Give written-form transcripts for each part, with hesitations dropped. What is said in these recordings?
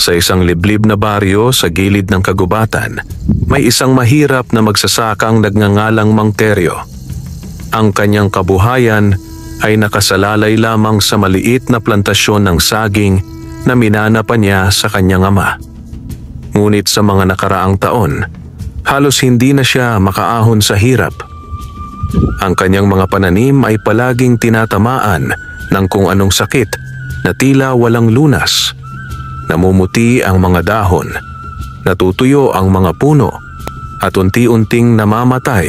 Sa isang liblib na baryo sa gilid ng kagubatan, may isang mahirap na magsasakang nagngangalang Mang Teryo. Ang kanyang kabuhayan ay nakasalalay lamang sa maliit na plantasyon ng saging na minana pa niya sa kanyang ama. Ngunit sa mga nakaraang taon, halos hindi na siya makaahon sa hirap. Ang kanyang mga pananim ay palaging tinatamaan ng kung anong sakit na tila walang lunas. Namumuti ang mga dahon, natutuyo ang mga puno, at unti-unting namamatay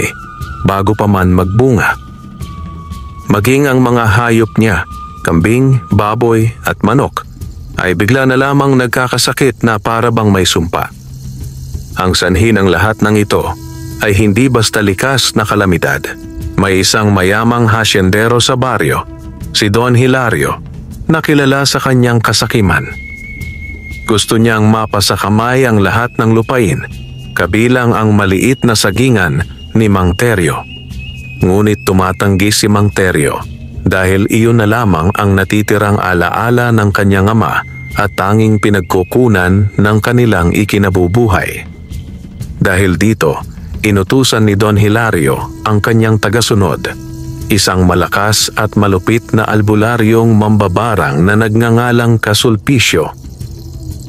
bago pa man magbunga. Maging ang mga hayop niya, kambing, baboy at manok, ay bigla na lamang nagkakasakit na para bang may sumpa. Ang sanhi ng lahat ng ito ay hindi basta likas na kalamidad. May isang mayamang hasyendero sa baryo, si Don Hilario, na kilala sa kanyang kasakiman. Gusto niyang mapasakamay ang lahat ng lupain, kabilang ang maliit na sagingan ni Mang Teryo. Ngunit tumatanggi si Mang Teryo dahil iyon na lamang ang natitirang alaala ng kanyang ama at tanging pinagkukunan ng kanilang ikinabubuhay. Dahil dito, inutusan ni Don Hilario ang kanyang tagasunod, isang malakas at malupit na albularyong mambabarang na nagngangalang Kasulpisyo.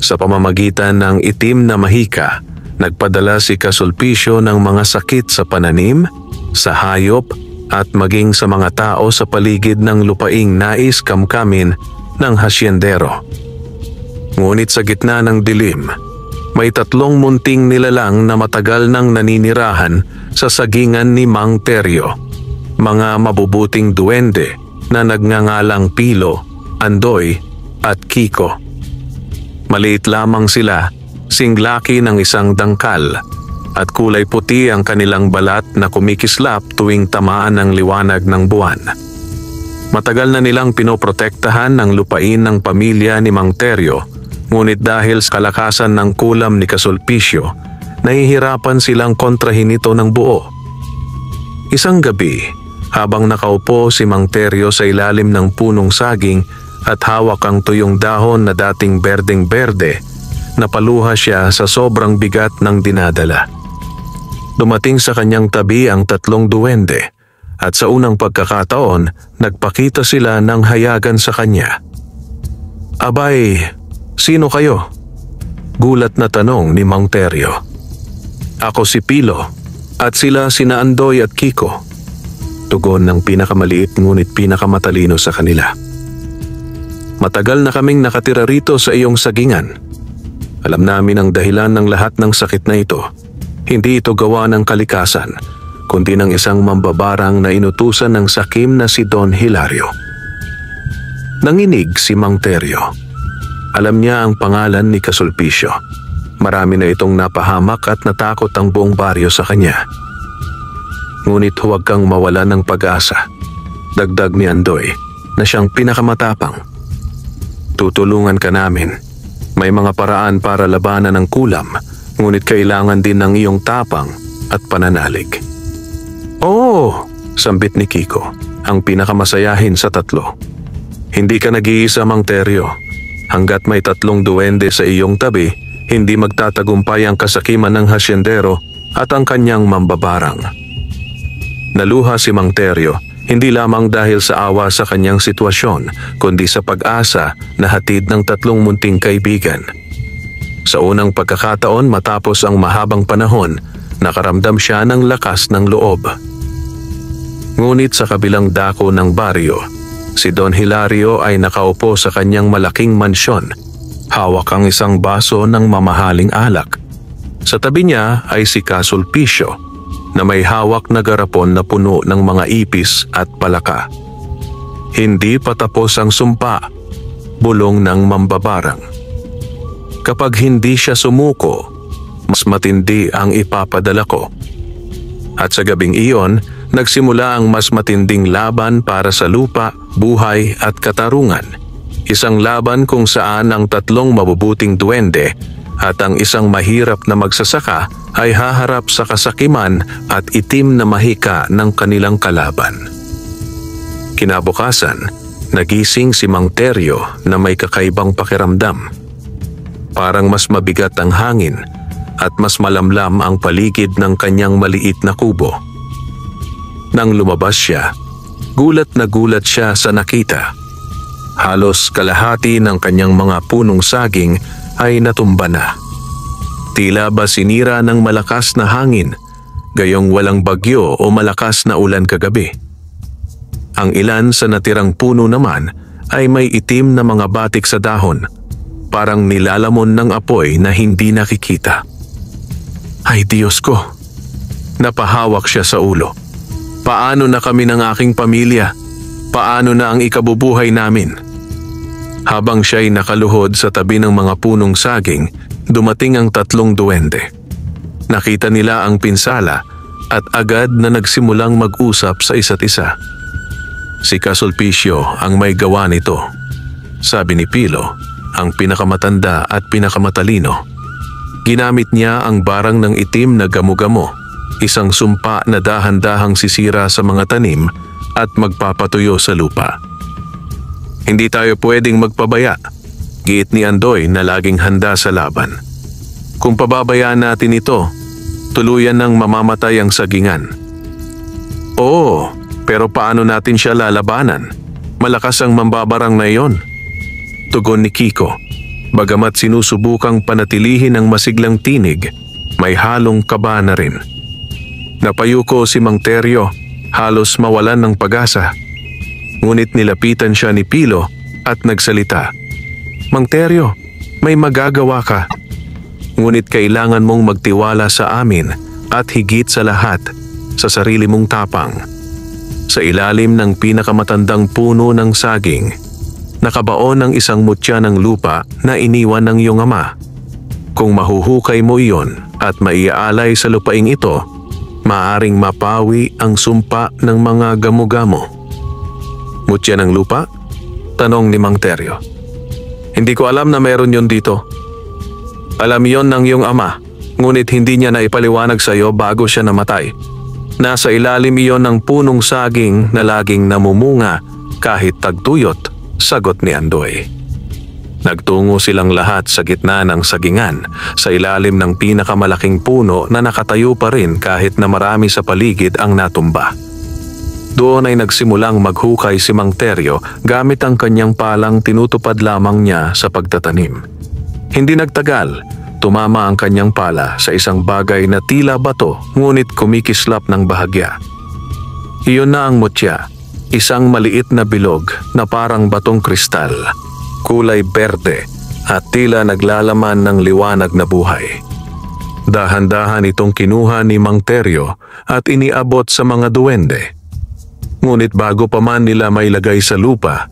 Sa pamamagitan ng itim na mahika, nagpadala si Kasulpisyo ng mga sakit sa pananim, sa hayop at maging sa mga tao sa paligid ng lupaing nais kamkamin ng hasyendero. Ngunit sa gitna ng dilim, may 3 munting nilalang na matagal nang naninirahan sa sagingan ni Mang Teryo, mga mabubuting duwende na nagngangalang Pilo, Andoy at Kiko. Maliit lamang sila, singlaki ng isang dangkal, at kulay puti ang kanilang balat na kumikislap tuwing tamaan ng liwanag ng buwan. Matagal na nilang pinoprotektahan ng lupain ng pamilya ni Mang Teryo, ngunit dahil sa kalakasan ng kulam ni Kasulpisyo, nahihirapan silang kontrahin ito ng buo. Isang gabi, habang nakaupo si Mang Teryo sa ilalim ng punong saging at hawak ang tuyong dahon na dating berdeng-berde, napaluha siya sa sobrang bigat ng dinadala. Dumating sa kanyang tabi ang 3 duwende at sa unang pagkakataon, nagpakita sila ng hayagan sa kanya. "Abay, sino kayo?" Gulat na tanong ni Mang Teryo. "Ako si Pilo at sila sina Andoy at Kiko," tugon ng pinakamaliit ngunit pinakamatalino sa kanila. "Matagal na kaming nakatira rito sa iyong sagingan. Alam namin ang dahilan ng lahat ng sakit na ito. Hindi ito gawa ng kalikasan, kundi ng isang mambabarang na inutusan ng sakim na si Don Hilario." Nanginig si Mang Teryo. Alam niya ang pangalan ni Kasulpisyo. Marami na itong napahamak at natakot ang buong baryo sa kanya. "Ngunit huwag kang mawala ng pag-asa," dagdag ni Andoy na siyang pinakamatapang. "Tutulungan ka namin. May mga paraan para labanan ang kulam, ngunit kailangan din ng iyong tapang at pananalig." "Oo," sambit ni Kiko, ang pinakamasayahin sa 3. "Hindi ka nag-iisa, Mang Teryo. Hanggat may 3 duwende sa iyong tabi, hindi magtatagumpay ang kasakiman ng hasyendero at ang kanyang mambabarang." Naluha si Mang Teryo, hindi lamang dahil sa awa sa kanyang sitwasyon, kundi sa pag-asa na hatid ng 3 munting kaibigan. Sa unang pagkakataon matapos ang mahabang panahon, nakaramdam siya ng lakas ng loob. Ngunit sa kabilang dako ng baryo, si Don Hilario ay nakaupo sa kanyang malaking mansyon. Hawak ang isang baso ng mamahaling alak. Sa tabi niya ay si Kasulpisyo, na may hawak na garapon na puno ng mga ipis at palaka. Hindi pa tapos ang sumpa, bulong ng mambabarang. Kapag hindi siya sumuko, mas matindi ang ipapadala ko. At sa gabing iyon, nagsimula ang mas matinding laban para sa lupa, buhay at katarungan. Isang laban kung saan ang 3 mabubuting duwende at ang isang mahirap na magsasaka ay haharap sa kasakiman at itim na mahika ng kanilang kalaban. Kinabukasan, nagising si Mang Teryo na may kakaibang pakiramdam. Parang mas mabigat ang hangin at mas malamlam ang paligid ng kanyang maliit na kubo. Nang lumabas siya, gulat na gulat siya sa nakita. Halos kalahati ng kanyang mga punong saging ay natumba na. Tila ba sinira ng malakas na hangin, gayong walang bagyo o malakas na ulan kagabi. Ang ilan sa natirang puno naman ay may itim na mga batik sa dahon, parang nilalamon ng apoy na hindi nakikita. Ay Diyos ko! Napahawak siya sa ulo. Paano na kami ng aking pamilya? Paano na ang ikabubuhay namin? Habang siya'y nakaluhod sa tabi ng mga punong saging, dumating ang 3 duwende. Nakita nila ang pinsala at agad na nagsimulang mag-usap sa isa't isa. Si Kasulpicio ang may gawa nito, sabi ni Pilo, ang pinakamatanda at pinakamatalino. Ginamit niya ang barang ng itim na gamo-gamo, isang sumpa na dahan-dahang sisira sa mga tanim at magpapatuyo sa lupa. Hindi tayo pwedeng magpabaya, giit ni Andoy na laging handa sa laban. Kung pababayaan natin ito, tuluyan ng mamamatay ang sagingan. Oo, pero paano natin siya lalabanan? Malakas ang mambabarang na iyon. Tugon ni Kiko. Bagamat sinusubukang panatilihin ang masiglang tinig, may halong kaba na rin. Napayuko si Mang Teryo, halos mawalan ng pag-asa. Ngunit nilapitan siya ni Pilo at nagsalita. Mang Teryo, may magagawa ka. Ngunit kailangan mong magtiwala sa amin at higit sa lahat, sa sarili mong tapang. Sa ilalim ng pinakamatandang puno ng saging, nakabaon ang isang mutya ng lupa na iniwan ng iyong ama. Kung mahuhukay mo iyon at maiaalay sa lupaing ito, maaring mapawi ang sumpa ng mga gamo-gamo. Mutya ng lupa? Tanong ni Mang Teryo. Hindi ko alam na meron yun dito. Alam yon ng iyong ama, ngunit hindi niya na ipaliwanag sa iyo bago siya namatay. Nasa ilalim iyon ng punong saging na laging namumunga kahit tagtuyot, sagot ni Andoy. Nagtungo silang lahat sa gitna ng sagingan, sa ilalim ng pinakamalaking puno na nakatayo pa rin kahit na marami sa paligid ang natumba. Doon ay nagsimulang maghukay si Mang Teryo gamit ang kanyang palang tinutupad lamang niya sa pagtatanim. Hindi nagtagal, tumama ang kanyang pala sa isang bagay na tila bato ngunit kumikislap ng bahagya. Iyon na ang mutya, isang maliit na bilog na parang batong kristal, kulay berde at tila naglalaman ng liwanag na buhay. Dahan-dahan itong kinuha ni Mang Teryo at iniabot sa mga duwende. Ngunit bago pa man nila mailagay sa lupa,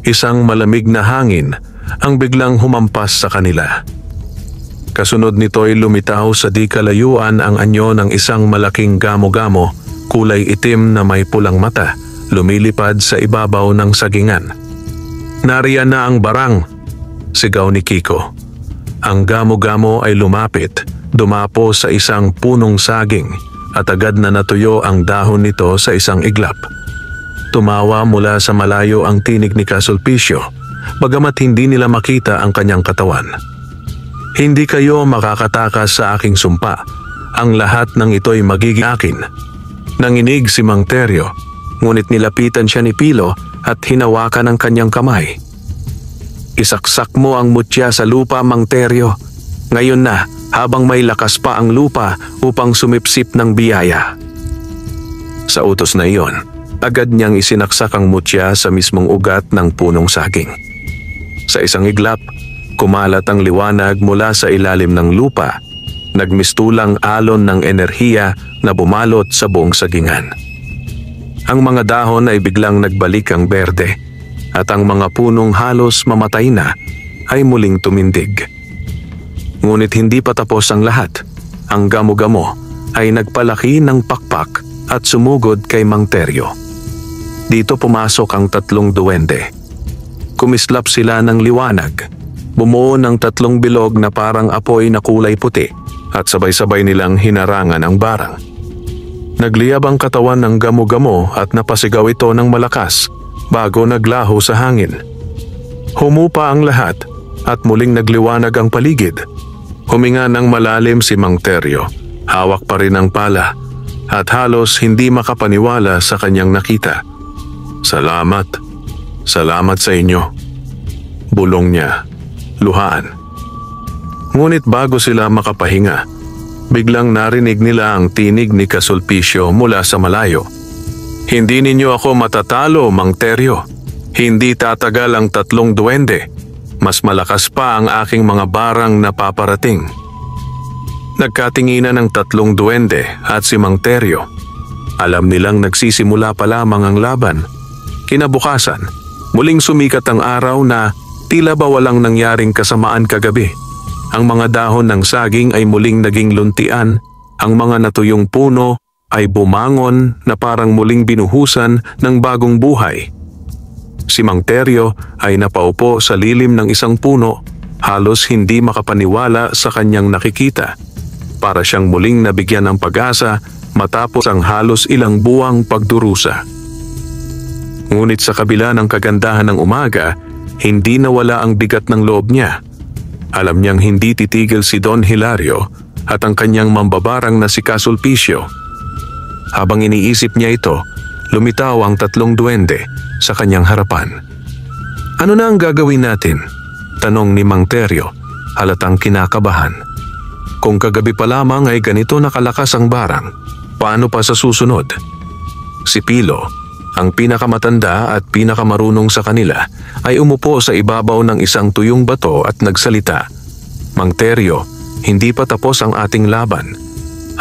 isang malamig na hangin ang biglang humampas sa kanila. Kasunod nito'y lumitaw sa di kalayuan ang anyo ng isang malaking gamo-gamo, kulay itim na may pulang mata, lumilipad sa ibabaw ng sagingan. Nariyan na ang barang, sigaw ni Kiko. Ang gamo-gamo ay lumapit, dumapo sa isang punong saging at agad na natuyo ang dahon nito sa isang iglap. Tumawa mula sa malayo ang tinig ni Kasulpicio, bagamat hindi nila makita ang kanyang katawan. Hindi kayo makakatakas sa aking sumpa. Ang lahat ng ito'y magiging akin. Nanginig si Mang Teryo, ngunit nilapitan siya ni Pilo at hinawakan ang kanyang kamay. Isaksak mo ang mutya sa lupa, Mang Teryo. Ngayon na, habang may lakas pa ang lupa upang sumipsip ng biyaya. Sa utos na iyon, agad niyang isinaksak ang mutya sa mismong ugat ng punong saging. Sa isang iglap, kumalat ang liwanag mula sa ilalim ng lupa, nagmistulang alon ng enerhiya na bumalot sa buong sagingan. Ang mga dahon ay biglang nagbalik ang berde at ang mga punong halos mamatay na ay muling tumindig. Ngunit hindi pa tapos ang lahat. Ang gamo-gamo ay nagpalaki ng pakpak at sumugod kay Mang Teryo. Dito pumasok ang 3 duwende. Kumislap sila ng liwanag. Bumuo ng 3 bilog na parang apoy na kulay puti at sabay-sabay nilang hinarangan ang barang. Nagliyab ang katawan ng gamo-gamo at napasigaw ito ng malakas bago naglaho sa hangin. Humupa ang lahat at muling nagliwanag ang paligid. Huminga ng malalim si Mang Teryo. Hawak pa rin ang pala at halos hindi makapaniwala sa kanyang nakita. Salamat. Salamat sa inyo. Bulong niya. Luhaan. Ngunit bago sila makapahinga, biglang narinig nila ang tinig ni Kasulpicio mula sa malayo. Hindi ninyo ako matatalo, Mang Teryo. Hindi tatagal ang 3 duwende. Mas malakas pa ang aking mga barang na paparating. Nagkatinginan ng 3 duwende at si Mang Teryo. Alam nilang nagsisimula pa lamang ang laban. Kinabukasan, muling sumikat ang araw na tila ba walang nangyaring kasamaan kagabi. Ang mga dahon ng saging ay muling naging luntian, ang mga natuyong puno ay bumangon na parang muling binuhusan ng bagong buhay. Si Mang Teryo ay napaupo sa lilim ng isang puno, halos hindi makapaniwala sa kanyang nakikita. Para siyang muling nabigyan ng pag-asa matapos ang halos ilang buwang pagdurusa. Ngunit sa kabila ng kagandahan ng umaga, hindi nawala ang bigat ng loob niya. Alam niyang hindi titigil si Don Hilario at ang kanyang mambabarang na si Kasulpicio. Habang iniisip niya ito, lumitaw ang 3 duwende sa kanyang harapan. Ano na ang gagawin natin? Tanong ni Mang Teryo, halatang kinakabahan. Kung kagabi pa lamang ay ganito nakalakas ang barang, paano pa sa susunod? Si Pilo, ang pinakamatanda at pinakamarunong sa kanila, ay umupo sa ibabaw ng isang tuyong bato at nagsalita. Mang Teryo, hindi pa tapos ang ating laban.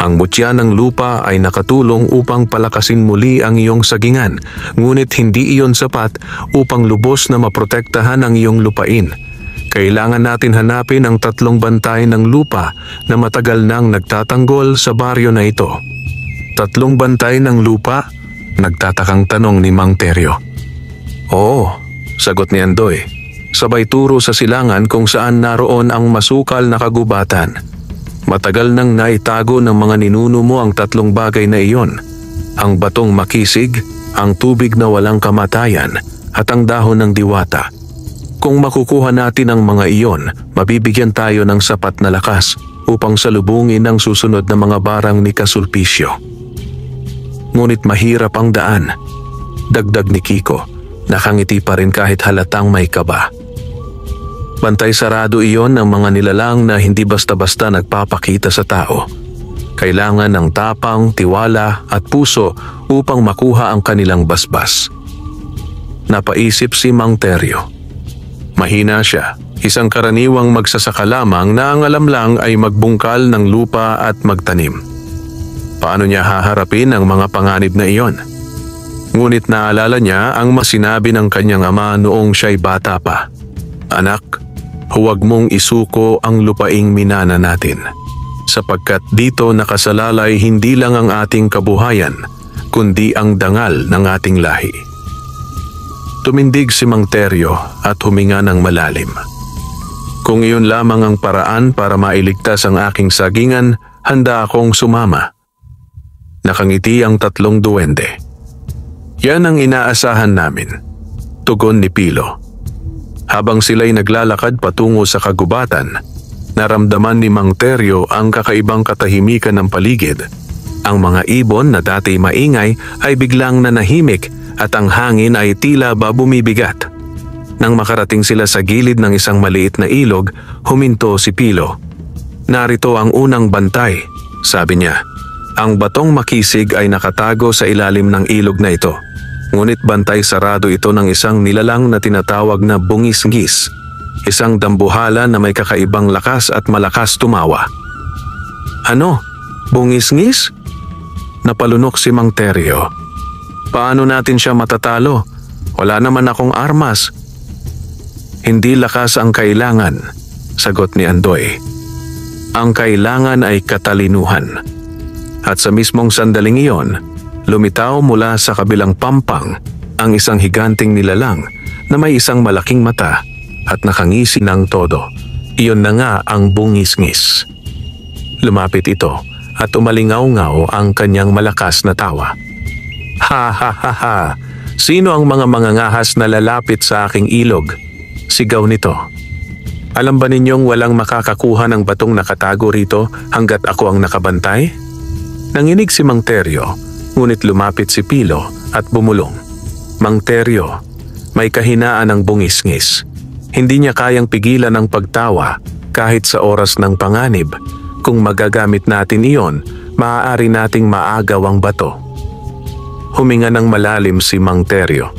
Ang mutya ng lupa ay nakatulong upang palakasin muli ang iyong sagingan, ngunit hindi iyon sapat upang lubos na maprotektahan ang iyong lupain. Kailangan natin hanapin ang 3 bantay ng lupa na matagal nang nagtatanggol sa baryo na ito. 3 bantay ng lupa? Nagtatakang tanong ni Mang Teryo. Oo, sagot ni Andoy. Sabay turo sa silangan kung saan naroon ang masukal na kagubatan. Matagal nang naitago ng mga ninuno mo ang 3 bagay na iyon. Ang batong makisig, ang tubig na walang kamatayan, at ang dahon ng diwata. Kung makukuha natin ang mga iyon, mabibigyan tayo ng sapat na lakas upang salubungin ang susunod na mga barang ni Kasulpicio. Ngunit mahirap ang daan. Dagdag ni Kiko, nakangiti pa rin kahit halatang may kaba. Bantay sarado iyon ng mga nilalang na hindi basta-basta nagpapakita sa tao. Kailangan ng tapang, tiwala at puso upang makuha ang kanilang basbas. Napaisip si Mang Teryo. Mahina siya, isang karaniwang magsasaka lamang na ang alam lang ay magbungkal ng lupa at magtanim. Paano niya haharapin ang mga panganib na iyon? Ngunit naalala niya ang masinabi ng kanyang ama noong siya'y bata pa. Anak, huwag mong isuko ang lupaing minana natin, sapagkat dito nakasalalay hindi lang ang ating kabuhayan, kundi ang dangal ng ating lahi. Tumindig si Mang Teryo at huminga ng malalim. Kung iyon lamang ang paraan para mailigtas ang aking sagingan, handa akong sumama. Nakangiti ang 3 duwende. Yan ang inaasahan namin, tugon ni Pilo. Habang sila'y naglalakad patungo sa kagubatan, naramdaman ni Mang Teryo ang kakaibang katahimikan ng paligid. Ang mga ibon na dati maingay ay biglang nanahimik at ang hangin ay tila ba bumibigat. Nang makarating sila sa gilid ng isang maliit na ilog, huminto si Pilo. Narito ang unang bantay, sabi niya. Ang batong makisig ay nakatago sa ilalim ng ilog na ito. Ngunit bantay sarado ito ng isang nilalang na tinatawag na bungis-ngis, isang dambuhala na may kakaibang lakas at malakas tumawa. Ano? Bungis-ngis? Napalunok si Mang Teryo. Paano natin siya matatalo? Wala naman akong armas. Hindi lakas ang kailangan, sagot ni Andoy. Ang kailangan ay katalinuhan. At sa mismong sandaling iyon, lumitaw mula sa kabilang pampang ang isang higanting nilalang na may isang malaking mata at nakangisi ng todo. Iyon na nga ang bungis-ngis. Lumapit ito at umalingaw-ngaw ang kanyang malakas na tawa. Ha ha ha ha! Sino ang mga mangangahas na lalapit sa aking ilog? Sigaw nito. Alam ba ninyong walang makakakuha ng batong nakatago rito hanggat ako ang nakabantay? Nanginig si Mang Teryo, ngunit lumapit si Pilo at bumulong. Mang Teryo, may kahinaan ang bungisngis. Hindi niya kayang pigilan ang pagtawa kahit sa oras ng panganib. Kung magagamit natin iyon, maaari nating maagaw ang bato. Huminga ng malalim si Mang Teryo.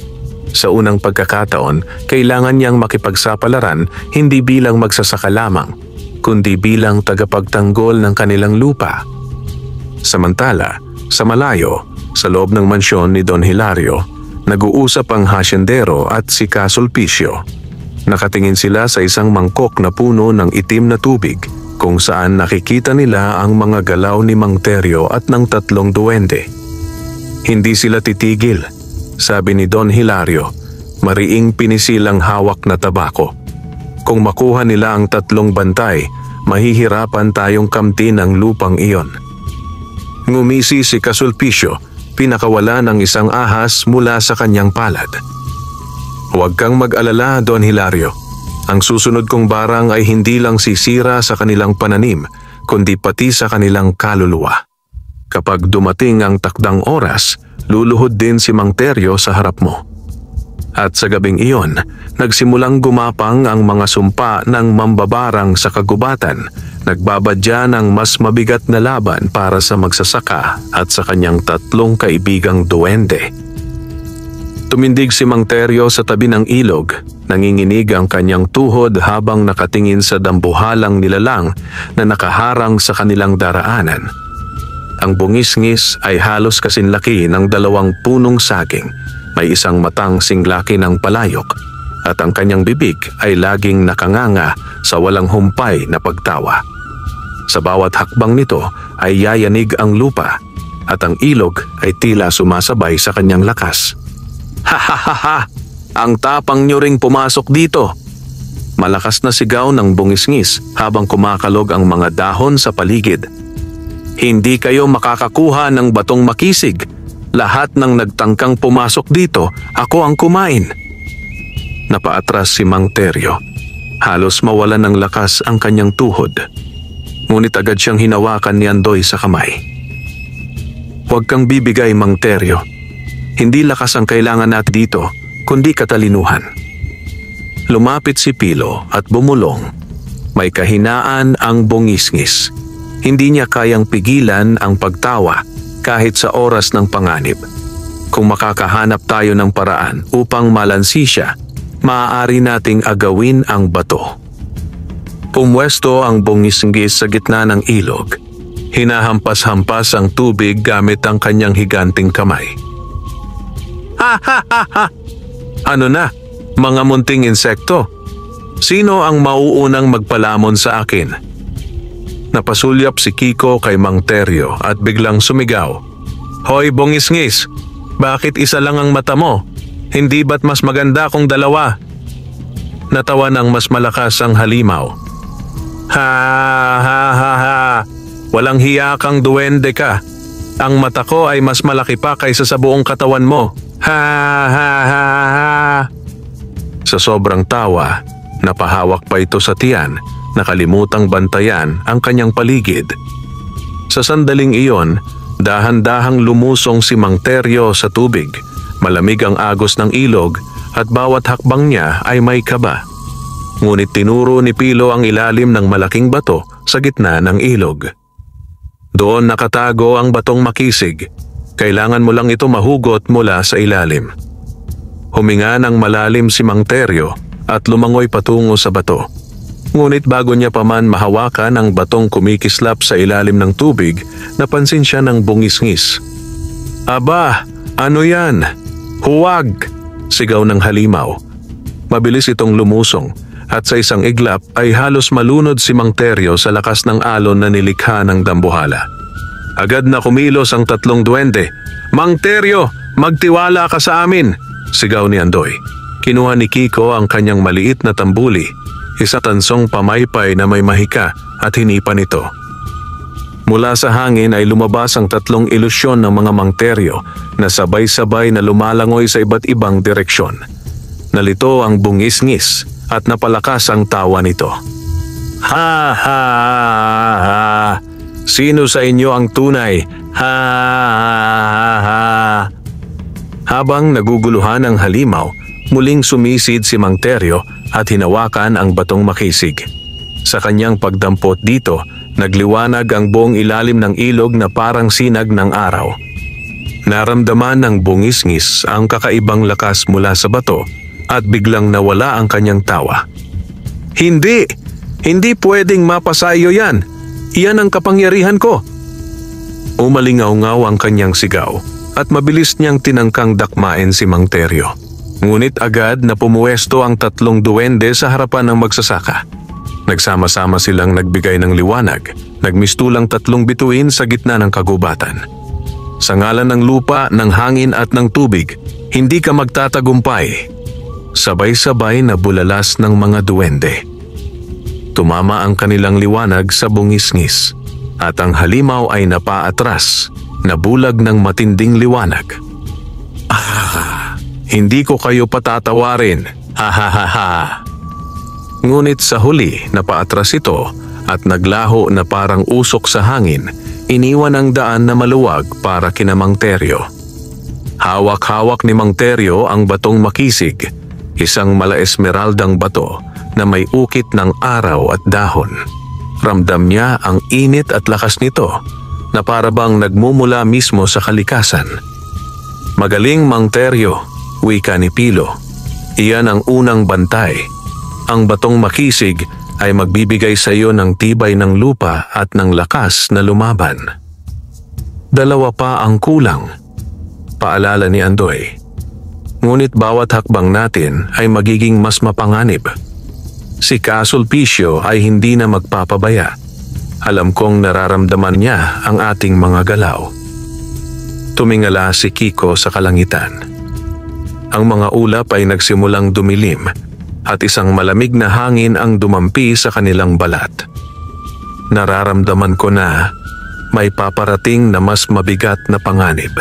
Sa unang pagkakataon, kailangan niyang makipagsapalaran hindi bilang magsasaka lamang, kundi bilang tagapagtanggol ng kanilang lupa. Samantala, sa malayo, sa loob ng mansyon ni Don Hilario, nag-uusap ang hasyendero at si Kasulpicio. Nakatingin sila sa isang mangkok na puno ng itim na tubig kung saan nakikita nila ang mga galaw ni Mang Teryo at ng 3 duwende. Hindi sila titigil, sabi ni Don Hilario, mariing pinisilang hawak na tabako. Kung makuha nila ang 3 bantay, mahihirapan tayong kamtin ang lupang iyon. Ngumisi si Kasulpicio, pinakawala ng isang ahas mula sa kanyang palad. Huwag kang mag-alala, Don Hilario. Ang susunod kong barang ay hindi lang sisira sa kanilang pananim, kundi pati sa kanilang kaluluwa. Kapag dumating ang takdang oras, luluhod din si Mang Teryo sa harap mo. At sa gabing iyon, nagsimulang gumapang ang mga sumpa ng mambabarang sa kagubatan, nagbabadya ng mas mabigat na laban para sa magsasaka at sa kanyang 3 kaibigang duwende. Tumindig si Mang Teryo sa tabi ng ilog, nanginginig ang kanyang tuhod habang nakatingin sa dambuhalang nilalang na nakaharang sa kanilang daraanan. Ang bungisngis ay halos kasinlaki ng 2 punong saging, may isang matang singlaki ng palayok, at ang kanyang bibig ay laging nakanganga sa walang humpay na pagtawa. Sa bawat hakbang nito ay yayanig ang lupa, at ang ilog ay tila sumasabay sa kanyang lakas. Ha ha ha ha! Ang tapang nyo ring pumasok dito! Malakas na sigaw ng bungisngis habang kumakalog ang mga dahon sa paligid. Hindi kayo makakakuha ng batong makisig. Lahat ng nagtangkang pumasok dito, ako ang kumain. Napaatras si Mang Teryo. Halos mawalan ng lakas ang kanyang tuhod. Ngunit agad siyang hinawakan ni Andoy sa kamay. Huwag kang bibigay, Mang Teryo. Hindi lakas ang kailangan natin dito, kundi katalinuhan. Lumapit si Pilo at bumulong. May kahinaan ang bungisngis. Hindi niya kayang pigilan ang pagtawa kahit sa oras ng panganib. Kung makakahanap tayo ng paraan upang malansi siya, maaari nating agawin ang bato. Pumwesto ang bungisngis sa gitna ng ilog. Hinahampas-hampas ang tubig gamit ang kanyang higanting kamay. Ha ha ha ha! Ano na, mga munting insekto? Sino ang mauunang magpalamon sa akin? Napasulyap si Kiko kay Mang Teryo at biglang sumigaw. Hoy bungisngis, bakit isa lang ang mata mo? Hindi ba't mas maganda kung 2? Natawa ng mas malakas ang halimaw. Ha ha ha ha! Walang hiya kang duwende ka. Ang mata ko ay mas malaki pa kaysa sa buong katawan mo. Ha ha ha ha! Sa sobrang tawa, napahawak pa ito sa tiyan, nakalimutang bantayan ang kanyang paligid. Sa sandaling iyon, dahan-dahang lumusong si Mang Teryo sa tubig. Malamig ang agos ng ilog at bawat hakbang niya ay may kaba. Ngunit tinuro ni Pilo ang ilalim ng malaking bato sa gitna ng ilog. Doon nakatago ang batong makisig. Kailangan mo lang ito mahugot mula sa ilalim. Huminga ng malalim si Mang Teryo at lumangoy patungo sa bato. Ngunit bago niya pa man mahawakan ang batong kumikislap sa ilalim ng tubig, napansin siya ng bungisngis. Aba, ano yan? Huwag! Sigaw ng halimaw. Mabilis itong lumusong at sa isang iglap ay halos malunod si Mang Teryo sa lakas ng alon na nilikha ng dambuhala. Agad na kumilos ang 3 duwende. Mang Teryo, magtiwala ka sa amin! Sigaw ni Andoy. Kinuha ni Kiko ang kanyang maliit na tambuli, isa tansong pamaypay na may mahika at hinipan ito. Mula sa hangin ay lumabas ang 3 ilusyon ng mga Mang Teryo na sabay-sabay na lumalangoy sa iba't ibang direksyon. Nalito ang bungisngis at napalakas ang tawa nito. Ha ha ha! Sino sa inyo ang tunay? Ha ha ha! Habang naguguluhan ang halimaw, muling sumisid si Mang Teryo at hinawakan ang batong makisig. Sa kanyang pagdampot dito, nagliwanag ang buong ilalim ng ilog na parang sinag ng araw. Naramdaman ng bungis-ngis ang kakaibang lakas mula sa bato at biglang nawala ang kanyang tawa. Hindi! Hindi pwedeng mapasa iyo yan! Iyan ang kapangyarihan ko! Umalingaw-ngaw ang kanyang sigaw at mabilis niyang tinangkang dakmain si Mang Teryo. Ngunit agad na pumuwesto ang 3 duwende sa harapan ng magsasaka. Nagsama-sama silang nagbigay ng liwanag, nagmistulang 3 bituin sa gitna ng kagubatan. Sa ngalan ng lupa, ng hangin at ng tubig, hindi ka magtatagumpay. Sabay-sabay na bulalas ng mga duwende. Tumama ang kanilang liwanag sa bungis-ngis at ang halimaw ay napaatras, nabulag ng matinding liwanag. Hindi ko kayo patatawarin. Ha ha ha ha! Ngunit sa huli, napaatras ito at naglaho na parang usok sa hangin, iniwan ang daan na maluwag para kina Mang Teryo. Hawak-hawak ni Mang Teryo ang batong makisig, isang mala-esmeraldang bato na may ukit ng araw at dahon. Ramdam niya ang init at lakas nito na parabang nagmumula mismo sa kalikasan. Magaling Mang Teryo, wika ni Pilo. Iyan ang unang bantay. Ang batong makisig ay magbibigay sa iyo ng tibay ng lupa at ng lakas na lumaban. 2 pa ang kulang, paalala ni Andoy. Ngunit bawat hakbang natin ay magiging mas mapanganib. Si Kasulpicio ay hindi na magpapabaya. Alam kong nararamdaman niya ang ating mga galaw. Tumingala si Kiko sa kalangitan. Ang mga ulap ay nagsimulang dumilim at isang malamig na hangin ang dumampi sa kanilang balat. Nararamdaman ko na may paparating na mas mabigat na panganib.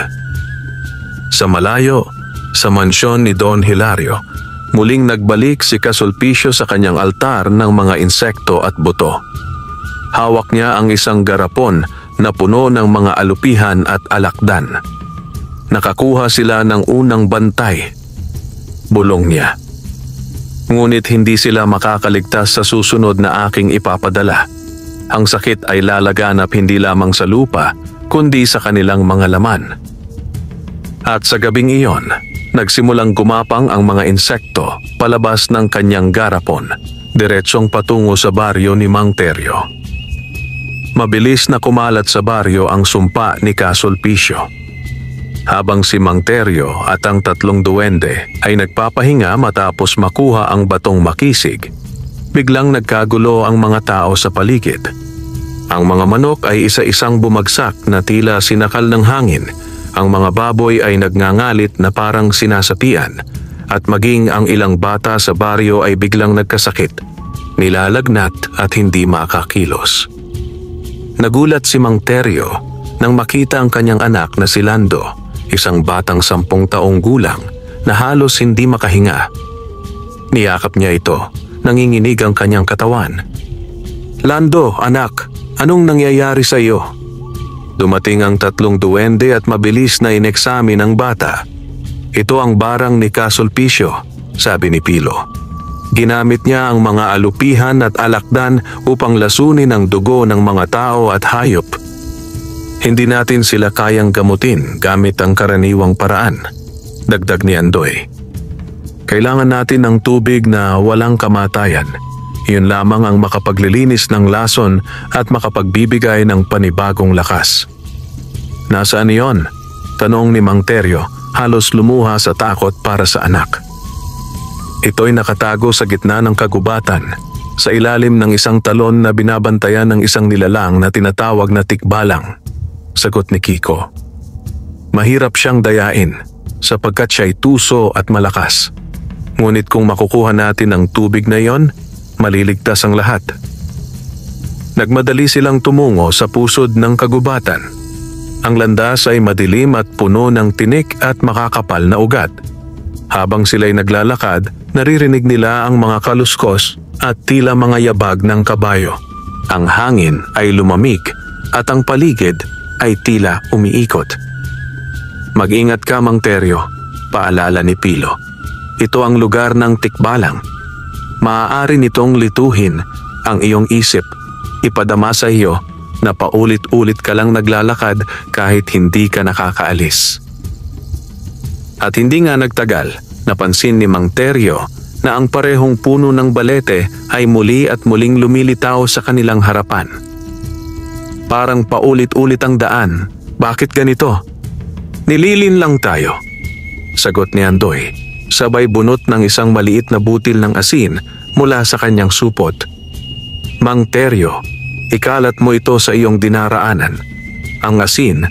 Sa malayo, sa mansyon ni Don Hilario, muling nagbalik si Kasulpicio sa kanyang altar ng mga insekto at buto. Hawak niya ang isang garapon na puno ng mga alupihan at alakdan. Nakakuha sila ng unang bantay. Bulong niya. Ngunit hindi sila makakaligtas sa susunod na aking ipapadala. Ang sakit ay lalaganap hindi lamang sa lupa, kundi sa kanilang mga laman. At sa gabing iyon, nagsimulang gumapang ang mga insekto palabas ng kanyang garapon, diretsong patungo sa baryo ni Mang Teryo. Mabilis na kumalat sa baryo ang sumpa ni Kasulpicio. Habang si Mang Teryo at ang 3 duwende ay nagpapahinga matapos makuha ang batong makisig, biglang nagkagulo ang mga tao sa paligid. Ang mga manok ay isa-isang bumagsak na tila sinakal ng hangin. Ang mga baboy ay nagngangalit na parang sinasapian at maging ang ilang bata sa baryo ay biglang nagkasakit, nilalagnat at hindi makakilos. Nagulat si Mang Teryo nang makita ang kanyang anak na si Lando, isang batang 10 taong gulang na halos hindi makahinga. Niyakap niya ito, nanginginig ang kanyang katawan. Lando, anak, anong nangyayari sa iyo? Dumating ang 3 duwende at mabilis na ineksamin ang bata. Ito ang barang ni Kasulpicio, sabi ni Pilo. Ginamit niya ang mga alupihan at alakdan upang lasunin ang dugo ng mga tao at hayop. Hindi natin sila kayang gamutin gamit ang karaniwang paraan, dagdag ni Andoy. Kailangan natin ng tubig na walang kamatayan. Iyon lamang ang makapaglilinis ng lason at makapagbibigay ng panibagong lakas. Nasaan iyon? Tanong ni Mang Teryo, halos lumuha sa takot para sa anak. Ito'y nakatago sa gitna ng kagubatan, sa ilalim ng isang talon na binabantayan ng isang nilalang na tinatawag na tikbalang. Sagot ni Kiko. Mahirap siyang dayain sapagkat siya'y tuso at malakas. Ngunit kung makukuha natin ang tubig na iyon, maliligtas ang lahat. Nagmadali silang tumungo sa pusod ng kagubatan. Ang landas ay madilim at puno ng tinik at makakapal na ugat. Habang sila'y naglalakad, naririnig nila ang mga kaluskos at tila mga yabag ng kabayo. Ang hangin ay lumamig at ang paligid ay tila umiikot. "Mag-ingat ka, Mang Teryo," paalala ni Pilo. "Ito ang lugar ng tikbalang. Maaari nitong lituhin ang iyong isip. Ipadama sa iyo na paulit-ulit ka lang naglalakad kahit hindi ka nakakaalis." At hindi nga nagtagal, napansin ni Mang Teryo na ang parehong puno ng balete ay muli at muling lumilitaw sa kanilang harapan. "Parang paulit-ulit ang daan. Bakit ganito?" "Nililin lang tayo," sagot ni Andoy, sabay bunot ng isang maliit na butil ng asin mula sa kanyang supot. "Mang Teryo, ikalat mo ito sa iyong dinaraanan. Ang asin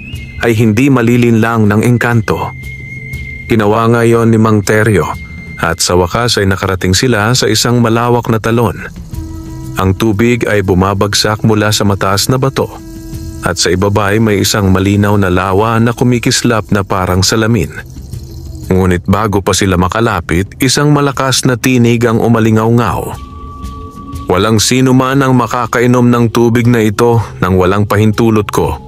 ay hindi malilinlang ng engkanto." Ginawa nga yon ni Mang Teryo at sa wakas ay nakarating sila sa isang malawak na talon. Ang tubig ay bumabagsak mula sa mataas na bato at sa ibaba ay may isang malinaw na lawa na kumikislap na parang salamin. Ngunit bago pa sila makalapit, isang malakas na tinig ang umalingaw-ngaw. "Walang sino man ang makakainom ng tubig na ito nang walang pahintulot ko."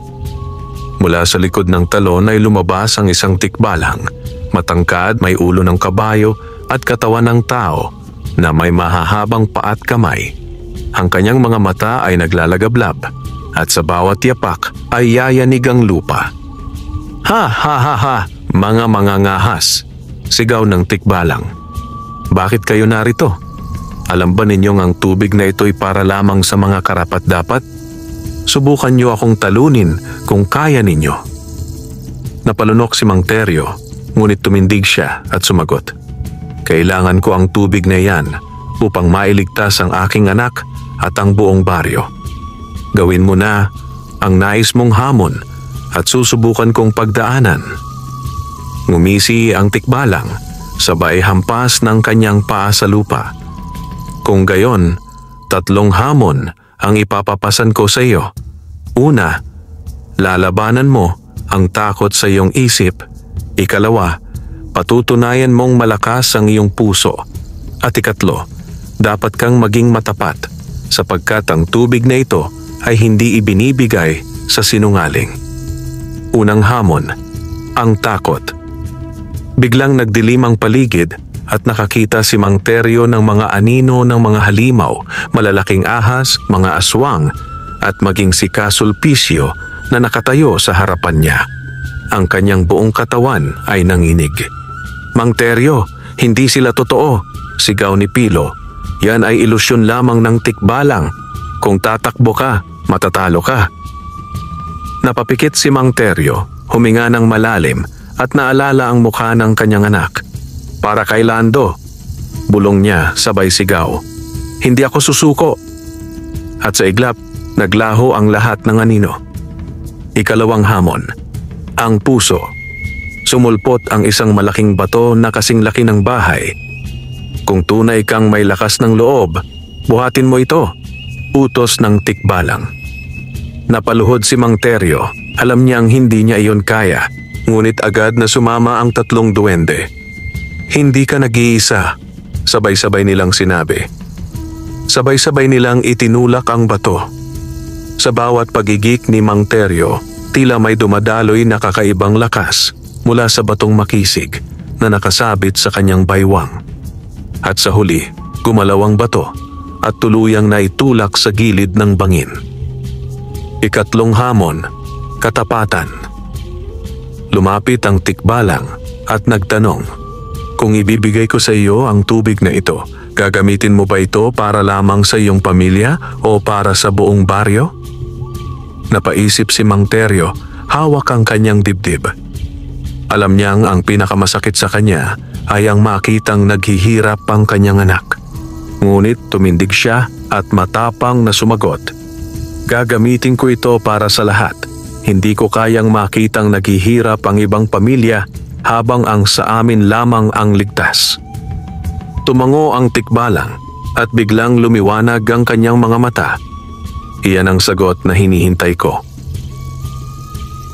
Mula sa likod ng talon ay lumabas ang isang tikbalang. Matangkad, may ulo ng kabayo at katawan ng tao na may mahahabang paa at kamay. Ang kanyang mga mata ay naglalagablab at sa bawat yapak ay yayanig ang lupa. "Ha ha ha ha, mga ngahas!" sigaw ng tikbalang. "Bakit kayo narito? Alam ba ninyong ang tubig na ito'y para lamang sa mga karapat-dapat? Subukan niyo akong talunin kung kaya ninyo." Napalunok si Mang Teryo, ngunit tumindig siya at sumagot. "Kailangan ko ang tubig na yan upang mailigtas ang aking anak at ang buong baryo. Gawin mo na ang nais mong hamon at susubukan kong pagdaanan." Ngumisi ang tikbalang, sabay hampas ng kanyang paa sa lupa. "Kung gayon, 3 hamon ang ipapapasan ko sa iyo. Una, lalabanan mo ang takot sa iyong isip. Ikalawa, patutunayan mong malakas ang iyong puso. At ikatlo, dapat kang maging matapat sapagkat ang tubig na ito ay hindi ibinibigay sa sinungaling." Unang hamon, ang takot. Biglang nagdilim ang paligid at nakakita si Mang Teryo ng mga anino ng mga halimaw, malalaking ahas, mga aswang at maging si Kasulpisyo na nakatayo sa harapan niya. Ang kanyang buong katawan ay nanginig. "Mang Teryo, hindi sila totoo," sigaw ni Pilo. "Yan ay ilusyon lamang ng tikbalang. Kung tatakbo ka, matatalo ka." Napapikit si Mang Teryo, huminga ng malalim at naalala ang mukha ng kanyang anak. "Para kay Lando," bulong niya sabay sigaw. "Hindi ako susuko." At sa iglap, naglaho ang lahat ng anino. Ikalawang hamon, ang puso. Sumulpot ang isang malaking bato na kasing laki ng bahay. "Kung tunay kang may lakas ng loob, buhatin mo ito," utos ng tikbalang. Napaluhod si Mang Teryo. Alam niyang hindi niya iyon kaya, ngunit agad na sumama ang 3 duwende. "Hindi ka nag-iisa," sabay-sabay nilang sinabi. Sabay-sabay nilang itinulak ang bato. Sa bawat pagigik ni Mang Teryo, tila may dumadaloy na kakaibang lakas mula sa batong makisig na nakasabit sa kanyang baywang. At sa huli, gumalaw ang bato at tuluyang naitulak sa gilid ng bangin. Ikatlong hamon, katapatan. Lumapit ang tikbalang at nagtanong, "Kung ibibigay ko sa iyo ang tubig na ito, gagamitin mo ba ito para lamang sa iyong pamilya o para sa buong baryo?" Napaisip si Mang Teryo, hawak ang kanyang dibdib. Alam niyang ang pinakamasakit sa kanya ay ang makitang naghihirap ang kanyang anak. Ngunit tumindig siya at matapang na sumagot, "Gagamitin ko ito para sa lahat. Hindi ko kayang makitang naghihirap ang ibang pamilya habang ang sa amin lamang ang ligtas." Tumango ang tikbalang at biglang lumiwanag ang kanyang mga mata. Iyan ang sagot na hinihintay ko.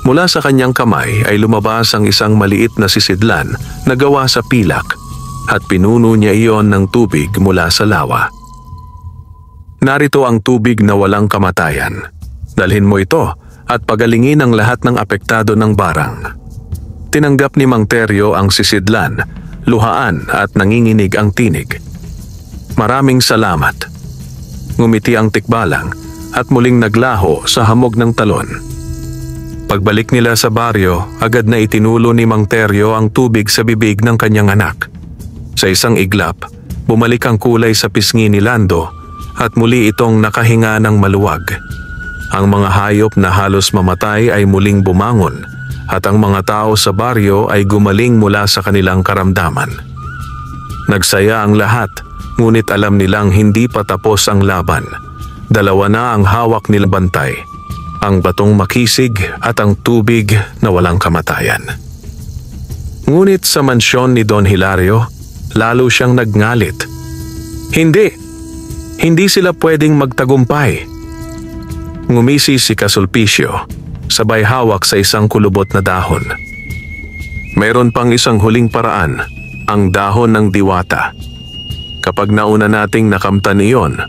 Mula sa kanyang kamay ay lumabas ang isang maliit na sisidlan na gawa sa pilak at pinuno niya iyon ng tubig mula sa lawa. Narito ang tubig na walang kamatayan. Dalhin mo ito at pagalingin ang lahat ng apektado ng barang. Tinanggap ni Mang Teryo ang sisidlan, luhaan at nanginginig ang tinig. Maraming salamat. Ngumiti ang tikbalang at muling naglaho sa hamog ng talon. Pagbalik nila sa baryo, agad na itinulo ni Mang Teryo ang tubig sa bibig ng kanyang anak. Sa isang iglap, bumalik ang kulay sa pisngi ni Lando at muli itong nakahinga ng maluwag. Ang mga hayop na halos mamatay ay muling bumangon at ang mga tao sa baryo ay gumaling mula sa kanilang karamdaman. Nagsaya ang lahat, ngunit alam nilang hindi pa tapos ang laban. Dalawa na ang hawak nila bantay, ang batong makisig at ang tubig na walang kamatayan. Ngunit sa mansyon ni Don Hilario, lalo siyang nagngalit. Hindi sila pwedeng magtagumpay. Ngumisi si Kasulpicio, sabay hawak sa isang kulubot na dahon. Mayroon pang isang huling paraan, ang dahon ng diwata. Kapag nauna nating nakamtan iyon,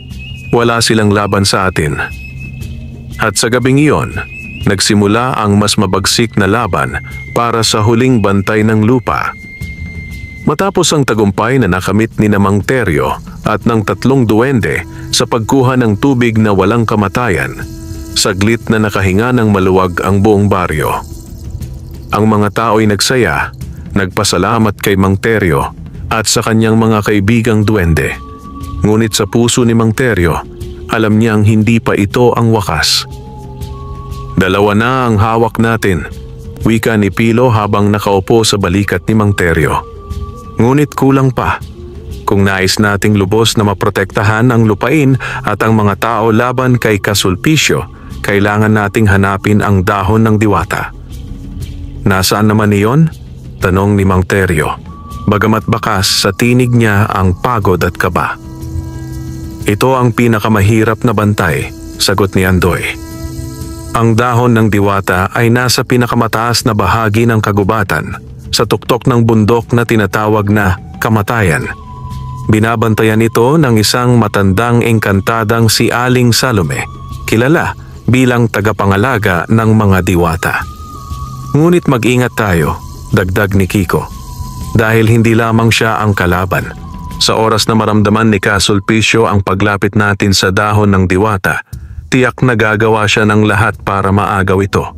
wala silang laban sa atin. At sa gabing iyon, nagsimula ang mas mabagsik na laban para sa huling bantay ng lupa. Matapos ang tagumpay na nakamit ni Mang Teryo at ng 3 duwende sa pagkuha ng tubig na walang kamatayan, saglit na nakahinga ng maluwag ang buong baryo. Ang mga tao'y nagsaya, nagpasalamat kay Mang Teryo at sa kanyang mga kaibigang duwende. Ngunit sa puso ni Mang Teryo, alam niyang hindi pa ito ang wakas. Dalawa na ang hawak natin, wika ni Pilo habang nakaupo sa balikat ni Mang Teryo. Ngunit kulang pa. Kung nais nating lubos na maprotektahan ang lupain at ang mga tao laban kay Kasulpicio, kailangan nating hanapin ang dahon ng diwata. Nasaan naman iyon? Tanong ni Mang Teryo, bagamat bakas sa tinig niya ang pagod at kaba. Ito ang pinakamahirap na bantay, sagot ni Andoy. Ang dahon ng diwata ay nasa pinakamataas na bahagi ng kagubatan, sa tuktok ng bundok na tinatawag na Kamatayan. Binabantayan ito ng isang matandang engkantadang si Aling Salome, kilala bilang tagapangalaga ng mga diwata. Ngunit mag-ingat tayo, dagdag ni Kiko, dahil hindi lamang siya ang kalaban. Sa oras na maramdaman ni Kasulpicio ang paglapit natin sa dahon ng diwata, tiyak na gagawa siya ng lahat para maagaw ito.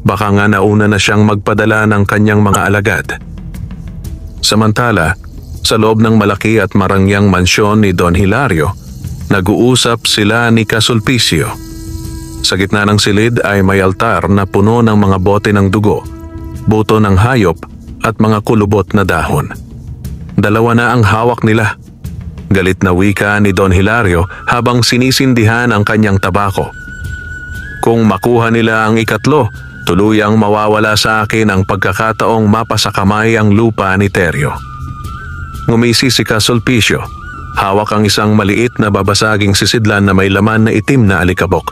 Baka nga nauna na siyang magpadala ng kanyang mga alagad. Samantala, sa loob ng malaki at marangyang mansyon ni Don Hilario, nag-uusap sila ni Kasulpicio. Sa gitna ng silid ay may altar na puno ng mga bote ng dugo, buto ng hayop at mga kulubot na dahon. Dalawa na ang hawak nila. Galit na wika ni Don Hilario habang sinisindihan ang kanyang tabako. Kung makuha nila ang ikatlo, tuluyang mawawala sa akin ang pagkakataong mapasakamay ang lupa ni Teryo. Ngumisi si Kasulpicio, hawak ang isang maliit na babasaging sisidlan na may laman na itim na alikabok.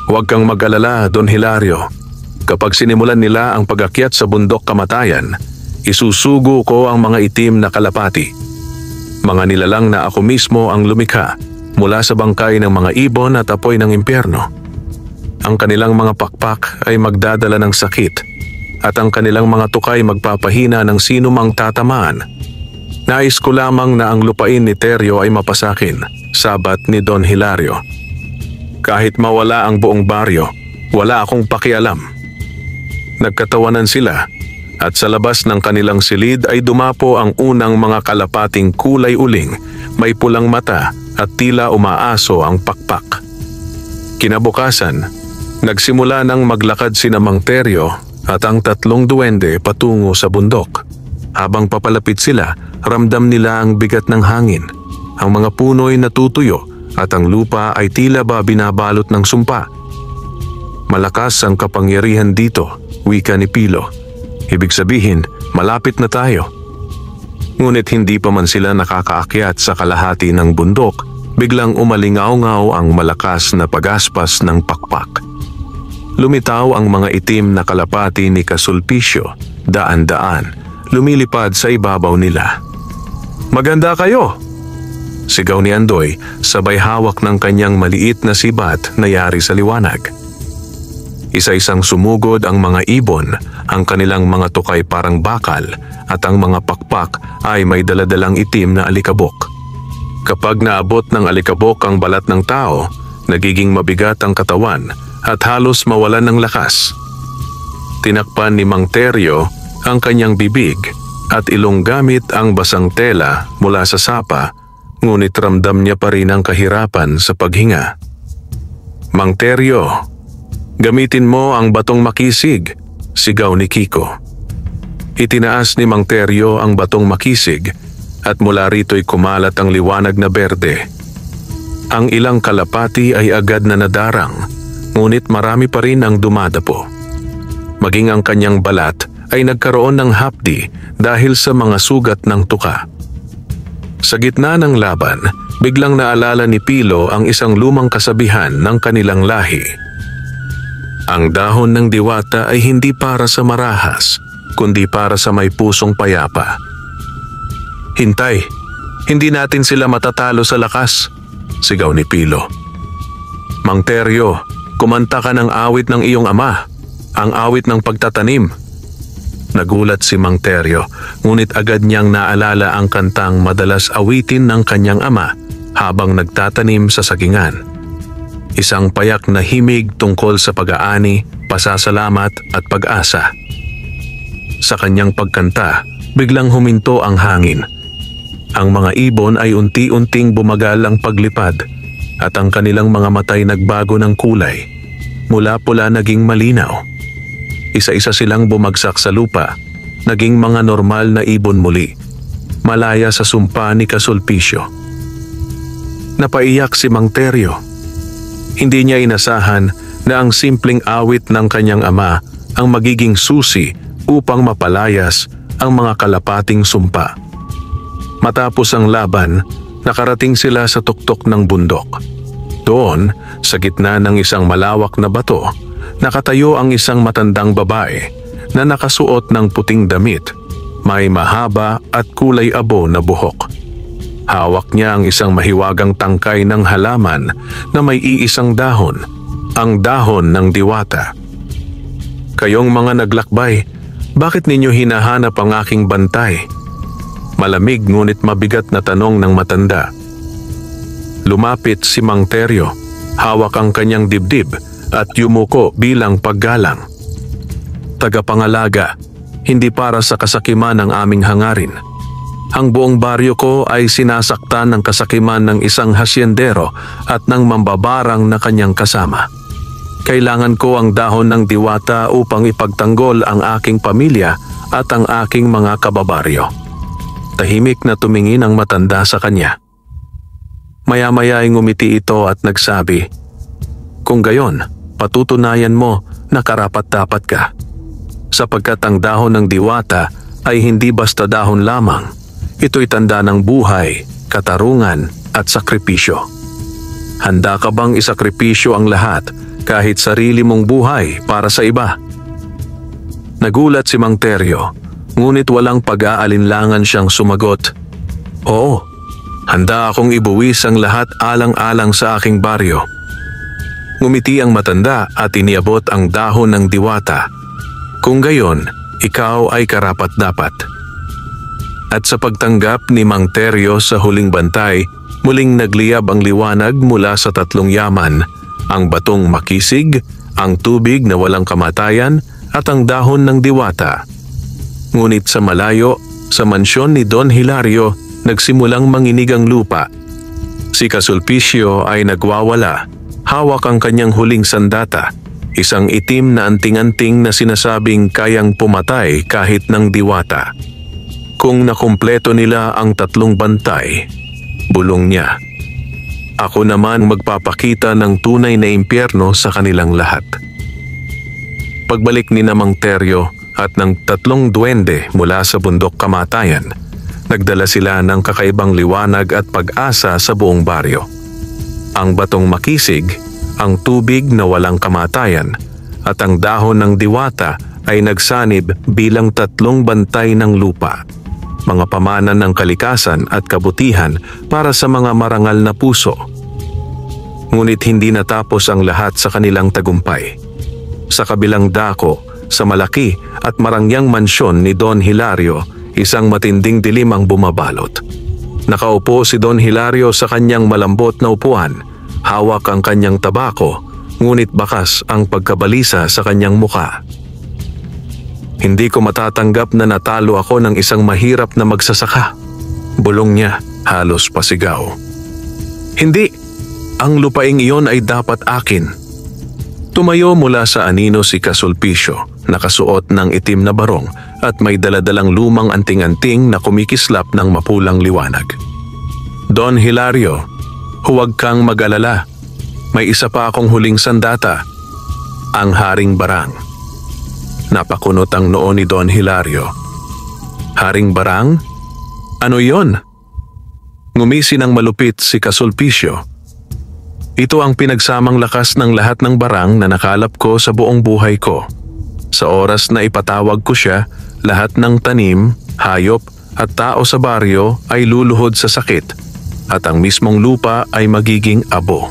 Huwag kang mag-alala, Don Hilario. Kapag sinimulan nila ang pag-akyat sa bundok Kamatayan, isusugo ko ang mga itim na kalapati. Mga nilalang na ako mismo ang lumikha mula sa bangkay ng mga ibon at apoy ng impyerno. Ang kanilang mga pakpak ay magdadala ng sakit at ang kanilang mga tukay magpapahina ng sino mang tatamaan. Nais ko lamang na ang lupain ni Teryo ay mapasakin, sabat ni Don Hilario. Kahit mawala ang buong baryo, wala akong pakialam. Nagkatawanan sila at sa labas ng kanilang silid ay dumapo ang unang mga kalapating kulay uling, may pulang mata at tila umaaso ang pakpak. Kinabukasan, nagsimula nang maglakad sina Mang Teryo at ang 3 duwende patungo sa bundok. Habang papalapit sila, ramdam nila ang bigat ng hangin. Ang mga puno'y natutuyo at ang lupa ay tila ba binabalot ng sumpa. Malakas ang kapangyarihan dito, wika ni Pilo. Ibig sabihin, malapit na tayo. Ngunit hindi pa man sila nakakaakyat sa kalahati ng bundok, biglang umalingaw-ngaw ang malakas na pagaspas ng pakpak. Lumitaw ang mga itim na kalapati ni Kasulpicio, daan-daan, lumilipad sa ibabaw nila. Maganda kayo! Sigaw ni Andoy, sabay hawak ng kanyang maliit na sibat na yari sa liwanag. Isa-isang sumugod ang mga ibon, ang kanilang mga tukay parang bakal at ang mga pakpak ay may daladalang itim na alikabok. Kapag naabot ng alikabok ang balat ng tao, nagiging mabigat ang katawan at halos mawalan ng lakas. Tinakpan ni Mang Teryo ang kanyang bibig at ilong gamit ang basang tela mula sa sapa, ngunit ramdam niya pa rin ang kahirapan sa paghinga. Mang Teryo, gamitin mo ang batong makisig, sigaw ni Kiko. Itinaas ni Mang Teryo ang batong makisig at mula rito'y kumalat ang liwanag na berde. Ang ilang kalapati ay agad na nadarang, ngunit marami pa rin ang dumadapo. Maging ang kanyang balat ay nagkaroon ng hapdi dahil sa mga sugat ng tuka. Sa gitna ng laban, biglang naalala ni Pilo ang isang lumang kasabihan ng kanilang lahi. Ang dahon ng diwata ay hindi para sa marahas, kundi para sa may pusong payapa. Hintay, hindi natin sila matatalo sa lakas, sigaw ni Pilo. Mang Teryo, kumanta ka ng awit ng iyong ama, ang awit ng pagtatanim. Nagulat si Mang Teryo, ngunit agad niyang naalala ang kantang madalas awitin ng kanyang ama habang nagtatanim sa sagingan. Isang payak na himig tungkol sa pag-aani, pasasalamat at pag-asa. Sa kanyang pagkanta, biglang huminto ang hangin. Ang mga ibon ay unti-unting bumagal ang paglipad at ang kanilang mga matay nagbago ng kulay. Mula pula naging malinaw. Isa-isa silang bumagsak sa lupa, naging mga normal na ibon muli, malaya sa sumpa ni Kasulpisyo. Napaiyak si Mang Teryo. Hindi niya inasahan na ang simpleng awit ng kanyang ama ang magiging susi upang mapalayas ang mga kalapating sumpa. Matapos ang laban, nakarating sila sa tuktok ng bundok. Doon, sa gitna ng isang malawak na bato, nakatayo ang isang matandang babae na nakasuot ng puting damit, may mahaba at kulay abo na buhok. Hawak niya ang isang mahiwagang tangkay ng halaman na may iisang dahon, ang dahon ng diwata. Kayong mga naglakbay, bakit ninyo hinahanap ang aking bantay? Malamig ngunit mabigat na tanong ng matanda. Lumapit si Mang Teryo, hawak ang kanyang dibdib at yumuko bilang paggalang. Tagapangalaga, hindi para sa kasakiman ng aming hangarin. Ang buong baryo ko ay sinasaktan ng kasakiman ng isang hasyendero at ng mambabarang na kanyang kasama. Kailangan ko ang dahon ng diwata upang ipagtanggol ang aking pamilya at ang aking mga kababaryo. Tahimik na tumingin ang matanda sa kanya. Maya-maya ay ngumiti ito at nagsabi, "Kung gayon, patutunayan mo na karapat-dapat ka. Sapagkat ang dahon ng diwata ay hindi basta dahon lamang. Ito'y tanda ng buhay, katarungan at sakripisyo. Handa ka bang isakripisyo ang lahat, kahit sarili mong buhay para sa iba?" Nagulat si Mang Teryo, ngunit walang pag-aalinlangan siyang sumagot, "Oo, handa akong ibuwis ang lahat alang-alang sa aking baryo." Ngumiti ang matanda at iniabot ang dahon ng diwata. "Kung gayon, ikaw ay karapat-dapat." At sa pagtanggap ni Mang Teryo sa huling bantay, muling nagliyab ang liwanag mula sa tatlong yaman, ang batong makisig, ang tubig na walang kamatayan at ang dahon ng diwata. Ngunit sa malayo, sa mansyon ni Don Hilario, nagsimulang manginig ang lupa. Si Kasulpisyo ay nagwawala, hawak ang kanyang huling sandata, isang itim na anting-anting na sinasabing kayang pumatay kahit ng diwata. Kung nakumpleto nila ang tatlong bantay, bulong niya, "Ako naman magpapakita ng tunay na impyerno sa kanilang lahat." Pagbalik ni Mang Teryo at ng tatlong duwende mula sa bundok kamatayan, nagdala sila ng kakaibang liwanag at pag-asa sa buong baryo. Ang batong makisig, ang tubig na walang kamatayan, at ang dahon ng diwata ay nagsanib bilang tatlong bantay ng lupa. mga pamana ng kalikasan at kabutihan para sa mga marangal na puso. Ngunit hindi natapos ang lahat sa kanilang tagumpay. Sa kabilang dako, sa malaki at marangyang mansyon ni Don Hilario, isang matinding dilim ang bumabalot. Nakaupo si Don Hilario sa kanyang malambot na upuan, hawak ang kanyang tabako, ngunit bakas ang pagkabalisa sa kanyang muka. Hindi ko matatanggap na natalo ako ng isang mahirap na magsasaka. Bulong niya, halos pasigaw. Hindi, ang lupaing iyon ay dapat akin. Tumayo mula sa anino si Kasulpicio, nakasuot ng itim na barong at may daladalang lumang anting-anting na kumikislap ng mapulang liwanag. Don Hilario, huwag kang mag-alala. May isa pa akong huling sandata, ang Haring Barang. Napakunot ang noo ni Don Hilario. Haring Barang? Ano yon? Ngumisi ng malupit si Kasulpicio. Ito ang pinagsamang lakas ng lahat ng barang na nakalap ko sa buong buhay ko. Sa oras na ipatawag ko siya, lahat ng tanim, hayop at tao sa baryo ay luluhod sa sakit at ang mismong lupa ay magiging abo.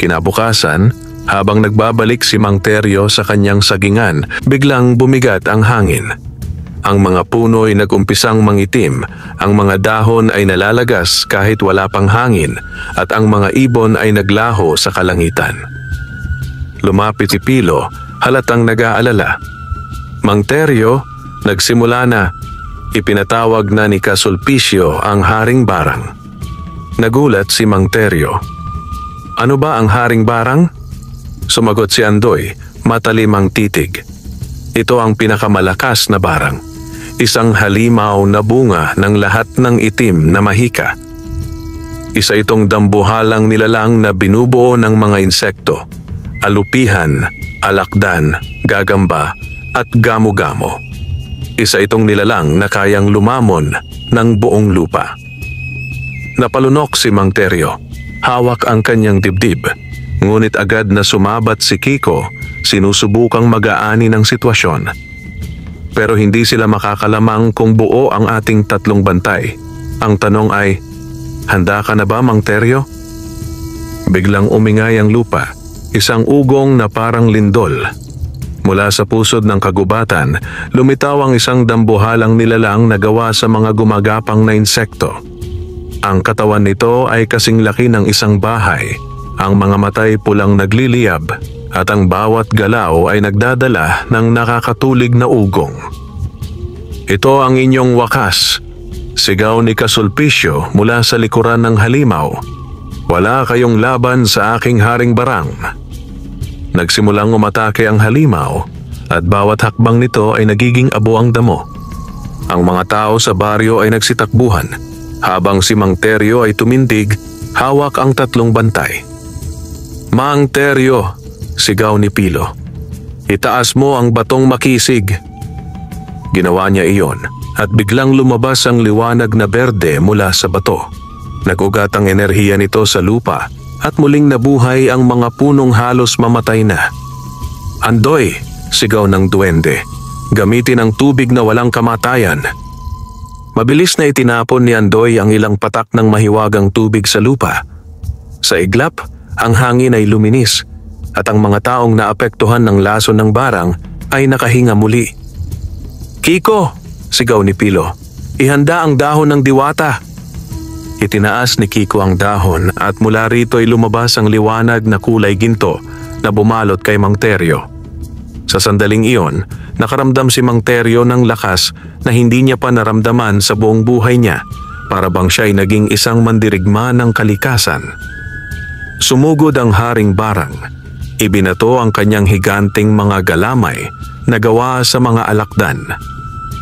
Kinabukasan, habang nagbabalik si Mang Teryo sa kanyang sagingan, biglang bumigat ang hangin. Ang mga puno ay nagumpisang mangitim, ang mga dahon ay nalalagas kahit wala pang hangin at ang mga ibon ay naglaho sa kalangitan. Lumapit si Pilo, halatang nag-aalala. Mang Teryo, nagsimula na. Ipinatawag na ni Kasulpicio ang Haring Barang. Nagulat si Mang Teryo. Ano ba ang Haring Barang? Sumagot si Andoy, matalimang titig. Ito ang pinakamalakas na barang. Isang halimaw na bunga ng lahat ng itim na mahika. Isa itong dambuhalang nilalang na binubuo ng mga insekto, alupihan, alakdan, gagamba at gamo-gamo. Isa itong nilalang na kayang lumamon ng buong lupa. Napalunok si Mang Teryo. Hawak ang kanyang dibdib. Ngunit agad na sumabat si Kiko, sinusubukang mag-aani ng sitwasyon. Pero hindi sila makakalamang kung buo ang ating tatlong bantay. Ang tanong ay, handa ka na ba, Mang Teryo? Biglang umingay ang lupa, isang ugong na parang lindol. Mula sa pusod ng kagubatan, lumitaw ang isang dambuhalang nilalang na gawa sa mga gumagapang na insekto. Ang katawan nito ay kasing laki ng isang bahay. Ang mga matay pulang nagliliyab at ang bawat galaw ay nagdadala ng nakakatulig na ugong. Ito ang inyong wakas, sigaw ni Kasulpicio mula sa likuran ng halimaw. Wala kayong laban sa aking Haring Barang. Nagsimulang umatake ang halimaw at bawat hakbang nito ay nagiging abo ang damo. Ang mga tao sa baryo ay nagsitakbuhan habang si Mang Teryo ay tumindig, hawak ang tatlong bantay. Mang Teryo, sigaw ni Pilo. Itaas mo ang batong makisig. Ginawa niya iyon at biglang lumabas ang liwanag na berde mula sa bato. Nagugat ang enerhiya nito sa lupa at muling nabuhay ang mga punong halos mamatay na. Andoy, sigaw ng duwende. Gamitin ang tubig na walang kamatayan. Mabilis na itinapon ni Andoy ang ilang patak ng mahiwagang tubig sa lupa. Sa iglap, ang hangin ay luminis at ang mga taong naapektuhan ng laso ng barang ay nakahinga muli. Kiko, sigaw ni Pilo, ihanda ang dahon ng diwata. Itinaas ni Kiko ang dahon at mula rito ay lumabas ang liwanag na kulay ginto na bumalot kay Mang Teryo. Sa sandaling iyon, nakaramdam si Mang Teryo ng lakas na hindi niya pa naramdaman sa buong buhay niya, para bang siya ay naging isang mandirigma ng kalikasan. Sumugod ang Haring Barang. Ibinato ang kanyang higanting mga galamay na gawa sa mga alakdan.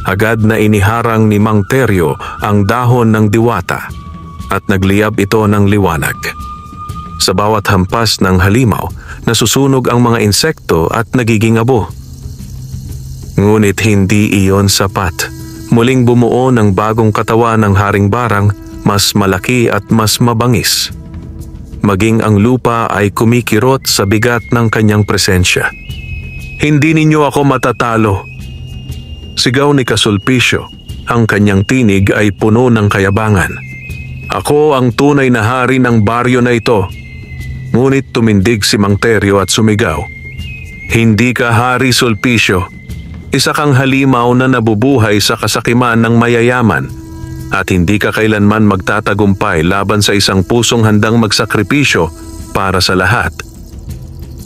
Agad na iniharang ni Mang Teryo ang dahon ng diwata at nagliyab ito ng liwanag. Sa bawat hampas ng halimaw, nasusunog ang mga insekto at nagiging abo. Ngunit hindi iyon sapat. Muling bumuo ng bagong katawan ng Haring Barang, mas malaki at mas mabangis. Maging ang lupa ay kumikirot sa bigat ng kanyang presensya. Hindi ninyo ako matatalo, sigaw ni Kasulpicio Ang kanyang tinig ay puno ng kayabangan. Ako ang tunay na hari ng baryo na ito. Ngunit tumindig si Mang Teryo at sumigaw. Hindi ka hari, Sulpicio. Isa kang halimaw na nabubuhay sa kasakiman ng mayayaman at hindi ka kailanman magtatagumpay laban sa isang pusong handang magsakripisyo para sa lahat.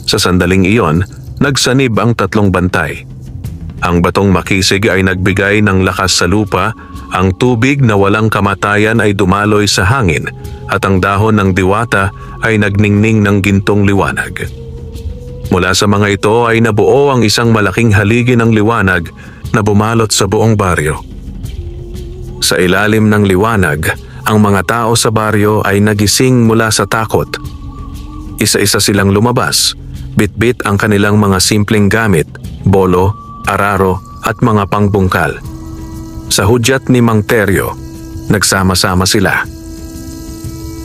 Sa sandaling iyon, nagsanib ang 3 bantay. Ang batong makisig ay nagbigay ng lakas sa lupa, ang tubig na walang kamatayan ay dumaloy sa hangin at ang dahon ng diwata ay nagningning ng gintong liwanag. Mula sa mga ito ay nabuo ang isang malaking haligi ng liwanag na bumalot sa buong baryo. Sa ilalim ng liwanag, ang mga tao sa baryo ay nagising mula sa takot. Isa-isa silang lumabas, bitbit ang kanilang mga simpleng gamit, bolo, araro at mga pangbungkal. Sa hudyat ni Mang Teryo, nagsama-sama sila.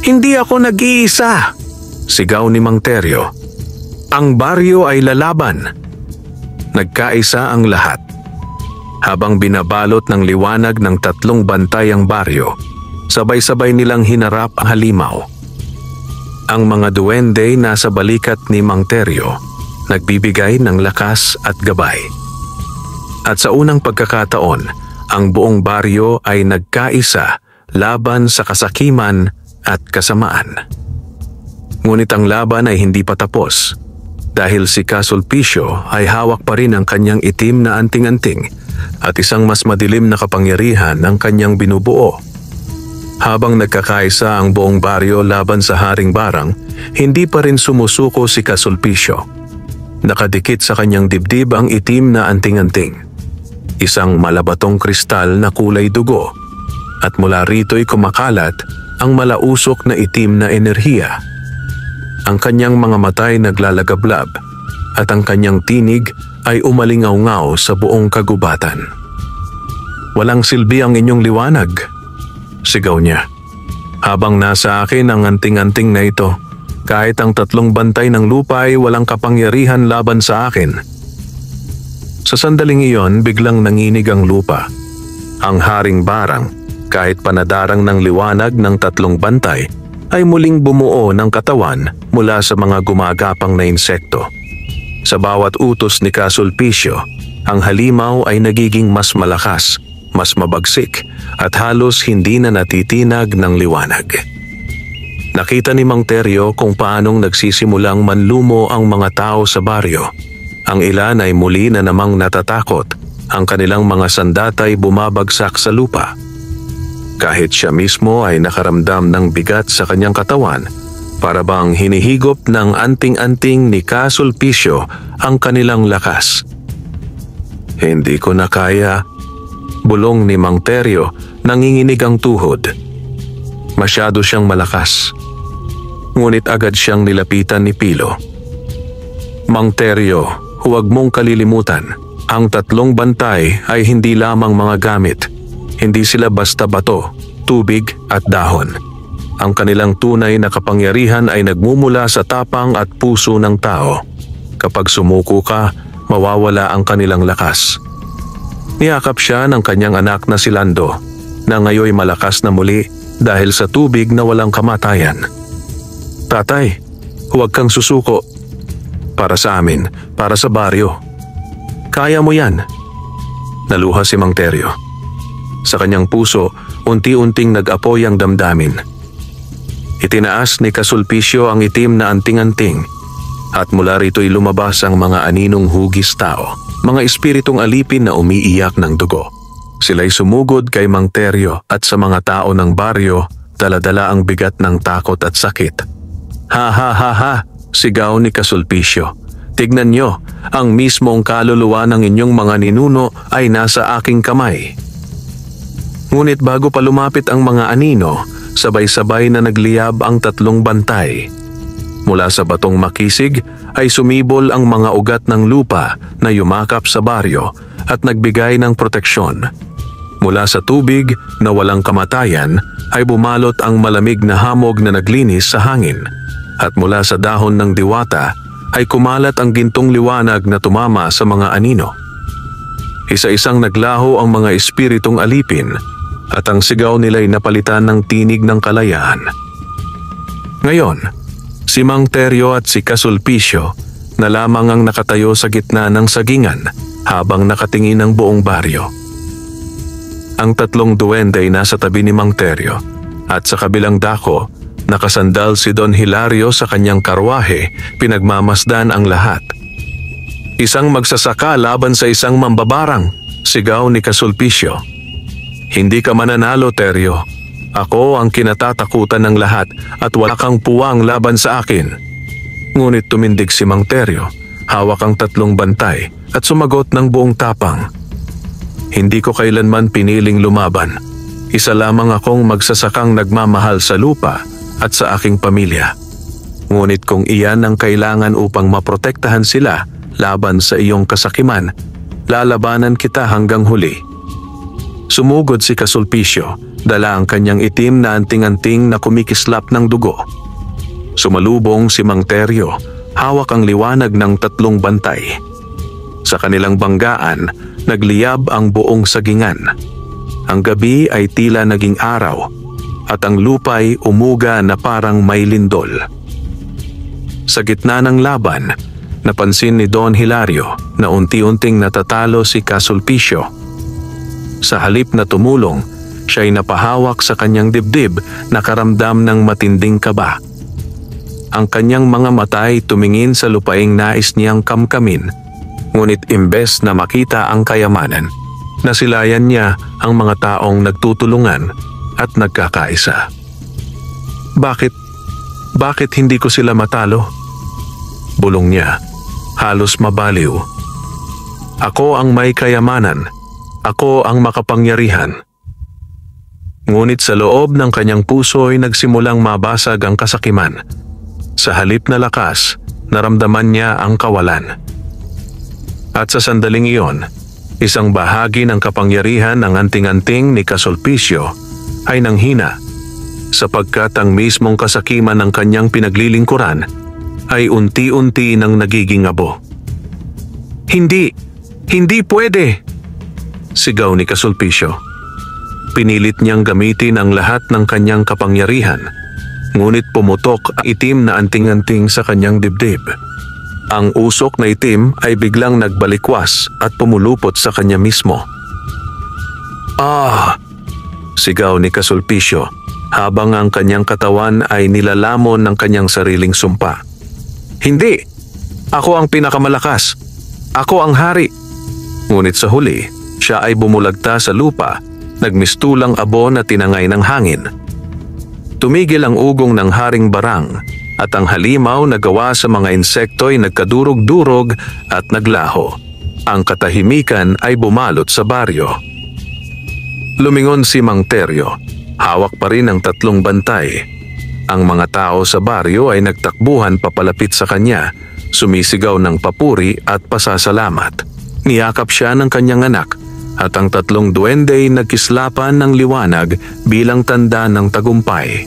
"Hindi ako nag-iisa!" sigaw ni Mang Teryo. "Ang baryo ay lalaban." Nagkaisa ang lahat. Habang binabalot ng liwanag ng 3 bantay ang baryo, sabay-sabay nilang hinarap ang halimaw. Ang mga duwende nasa balikat ni Mang Teryo, nagbibigay ng lakas at gabay. At sa unang pagkakataon, ang buong baryo ay nagkaisa laban sa kasakiman at kasamaan. Ngunit ang laban ay hindi pa tapos dahil si Sulpicio ay hawak pa rin ang kanyang itim na anting-anting at isang mas madilim na kapangyarihan ang kanyang binubuo. Habang nagkakaisa ang buong baryo laban sa Haring Barang, hindi pa rin sumusuko si Sulpicio. Nakadikit sa kanyang dibdib ang itim na anting-anting. Isang malabatong kristal na kulay dugo at mula rito'y kumakalat ang malausok na itim na enerhiya. Ang kanyang mga matay naglalagablab at ang kanyang tinig ay umalingaw-ngaw sa buong kagubatan. "Walang silbi ang inyong liwanag," sigaw niya. "Habang nasa akin ang anting-anting na ito, kahit ang 3 bantay ng lupa ay walang kapangyarihan laban sa akin." Sa sandaling iyon, biglang nanginig ang lupa. Ang Haring Barang, kahit panadarang ng liwanag ng 3 bantay, ay muling bumuo ng katawan mula sa mga gumagapang na insekto. Sa bawat utos ni Sulpicio, ang halimaw ay nagiging mas malakas, mas mabagsik at halos hindi na natitinag ng liwanag. Nakita ni Mang Teryo kung paanong nagsisimulang manlumo ang mga tao sa baryo. Ang ilan ay muli na namang natatakot, ang kanilang mga sandata ay bumabagsak sa lupa. Kahit siya mismo ay nakaramdam ng bigat sa kanyang katawan, para bang hinihigop ng anting-anting ni Sulpicio ang kanilang lakas. "Hindi ko na kaya," bulong ni Mang Teryo, nanginginig ang tuhod. Masyado siyang malakas. Ngunit agad siyang nilapitan ni Pilo. "Mang Teryo, huwag mong kalilimutan, ang 3 bantay ay hindi lamang mga gamit. Hindi sila basta bato, tubig at dahon. Ang kanilang tunay na kapangyarihan ay nagmumula sa tapang at puso ng tao. Kapag sumuko ka, mawawala ang kanilang lakas." Niyakap siya ng kanyang anak na si Lando, na ngayoy malakas na muli dahil sa tubig na walang kamatayan. "Tatay, huwag kang susuko. Para sa amin, para sa baryo. Kaya mo yan." Naluha si Mang Teryo. Sa kanyang puso, unti-unting nag-apoy ang damdamin. Itinaas ni Sulpicio ang itim na anting-anting at mula rito'y lumabas ang mga aninong hugis tao, mga espiritong alipin na umiiyak ng dugo. Sila'y sumugod kay Mang Teryo at sa mga tao ng baryo, dala-dala ang bigat ng takot at sakit. "Ha ha ha ha!" sigaw ni Sulpicio. "Tignan nyo, ang mismong kaluluwa ng inyong mga ninuno ay nasa aking kamay." Ngunit bago pa lumapit ang mga anino, sabay-sabay na nagliyab ang 3 bantay. Mula sa batong makisig ay sumibol ang mga ugat ng lupa na yumakap sa baryo at nagbigay ng proteksyon. Mula sa tubig na walang kamatayan ay bumalot ang malamig na hamog na naglinis sa hangin. At mula sa dahon ng diwata ay kumalat ang gintong liwanag na tumama sa mga anino. Isa-isang naglaho ang mga espiritong alipin at ang sigaw nila'y napalitan ng tinig ng kalayaan. Ngayon, si Mang Teryo at si Kasulpicio na lamang ang nakatayo sa gitna ng sagingan habang nakatingin ang buong baryo. Ang tatlong duwende ay nasa tabi ni Mang Teryo at sa kabilang dako, nakasandal si Don Hilario sa kanyang karwahe, pinagmamasdan ang lahat. Isang magsasaka laban sa isang mambabarang, sigaw ni Kasulpicio. Hindi ka mananalo, Teryo. Ako ang kinatatakutan ng lahat at wala kang puwang laban sa akin. Ngunit tumindig si Mang Teryo, hawak ang tatlong bantay at sumagot ng buong tapang. Hindi ko kailanman piniling lumaban. Isa lamang akong magsasakang nagmamahal sa lupa at sa aking pamilya. Ngunit kung iyan ang kailangan upang maprotektahan sila laban sa iyong kasakiman, lalabanan kita hanggang huli. Sumugod si Kasulpicio, dala ang kanyang itim na anting-anting na kumikislap ng dugo. Sumalubong si Mang Teryo, hawak ang liwanag ng tatlong bantay. Sa kanilang banggaan, nagliyab ang buong sagingan. Ang gabi ay tila naging araw at ang lupa'y umuga na parang may lindol. Sa gitna ng laban, napansin ni Don Hilario na unti-unting natatalo si Kasulpicio. Sa halip na tumulong, siya'y napahawak sa kanyang dibdib na karamdam ng matinding kaba. Ang kanyang mga mata ay tumingin sa lupaing nais niyang kamkamin, ngunit imbes na makita ang kayamanan, nasilayan niya ang mga taong nagtutulungan at nagkakaisa. Bakit hindi ko sila matalo? Bulong niya, halos mabaliw. Ako ang may kayamanan. Ako ang makapangyarihan. Ngunit sa loob ng kanyang puso ay nagsimulang mabasag ang kasakiman. Sa halip na lakas, naramdaman niya ang kawalan. At sa sandaling iyon, isang bahagi ng kapangyarihan ng anting-anting ni Kasulpicio ay nanghina, sapagkat ang mismong kasakiman ng kanyang pinaglilingkuran ay unti-unti nang nagiging abo. Hindi pwede! Sigaw ni Kasulpicio. Pinilit niyang gamitin ang lahat ng kanyang kapangyarihan, ngunit pumutok ang itim na anting-anting sa kanyang dibdib. Ang usok na itim ay biglang nagbalikwas at pumulupot sa kanya mismo. Sigaw ni Kasulpicio habang ang kanyang katawan ay nilalamon ng kanyang sariling sumpa. Hindi! Ako ang pinakamalakas! Ako ang hari! Ngunit sa huli, siya ay bumulagta sa lupa, nagmistulang abo na tinangay ng hangin. Tumigil ang ugong ng haring barang at ang halimaw na gawa sa mga insekto ay nagkadurog-durog at naglaho. Ang katahimikan ay bumalot sa baryo. Lumingon si Mang Teryo, hawak pa rin ang tatlong bantay. Ang mga tao sa baryo ay nagtakbuhan papalapit sa kanya, sumisigaw ng papuri at pasasalamat. Niyakap siya ng kanyang anak at ang tatlong duwende ay nagkislapan ng liwanag bilang tanda ng tagumpay.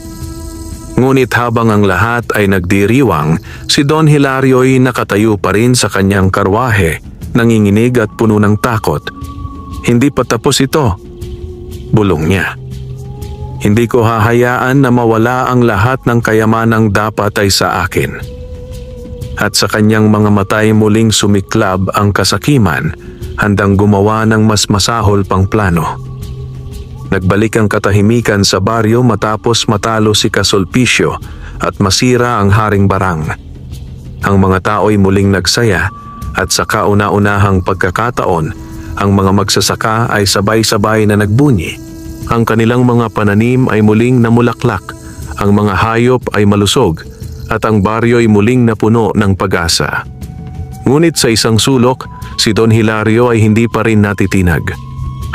Ngunit habang ang lahat ay nagdiriwang, si Don Hilario ay nakatayo pa rin sa kanyang karwahe, nanginginig at puno ng takot. Hindi pa tapos ito, bulong niya. Hindi ko hahayaan na mawala ang lahat ng kayamanang dapat ay sa akin. At sa kanyang mga matay muling sumiklab ang kasakiman, handang gumawa ng mas masahol pang plano. Nagbalik ang katahimikan sa baryo matapos matalo si Kasulpicio at masira ang haring barang. Ang mga tao ay muling nagsaya at sa kauna-unahang pagkakataon, ang mga magsasaka ay sabay-sabay na nagbunyi. Ang kanilang mga pananim ay muling namulaklak, ang mga hayop ay malusog, at ang baryo ay muling napuno ng pag-asa. Ngunit sa isang sulok, si Don Hilario ay hindi pa rin natitinag.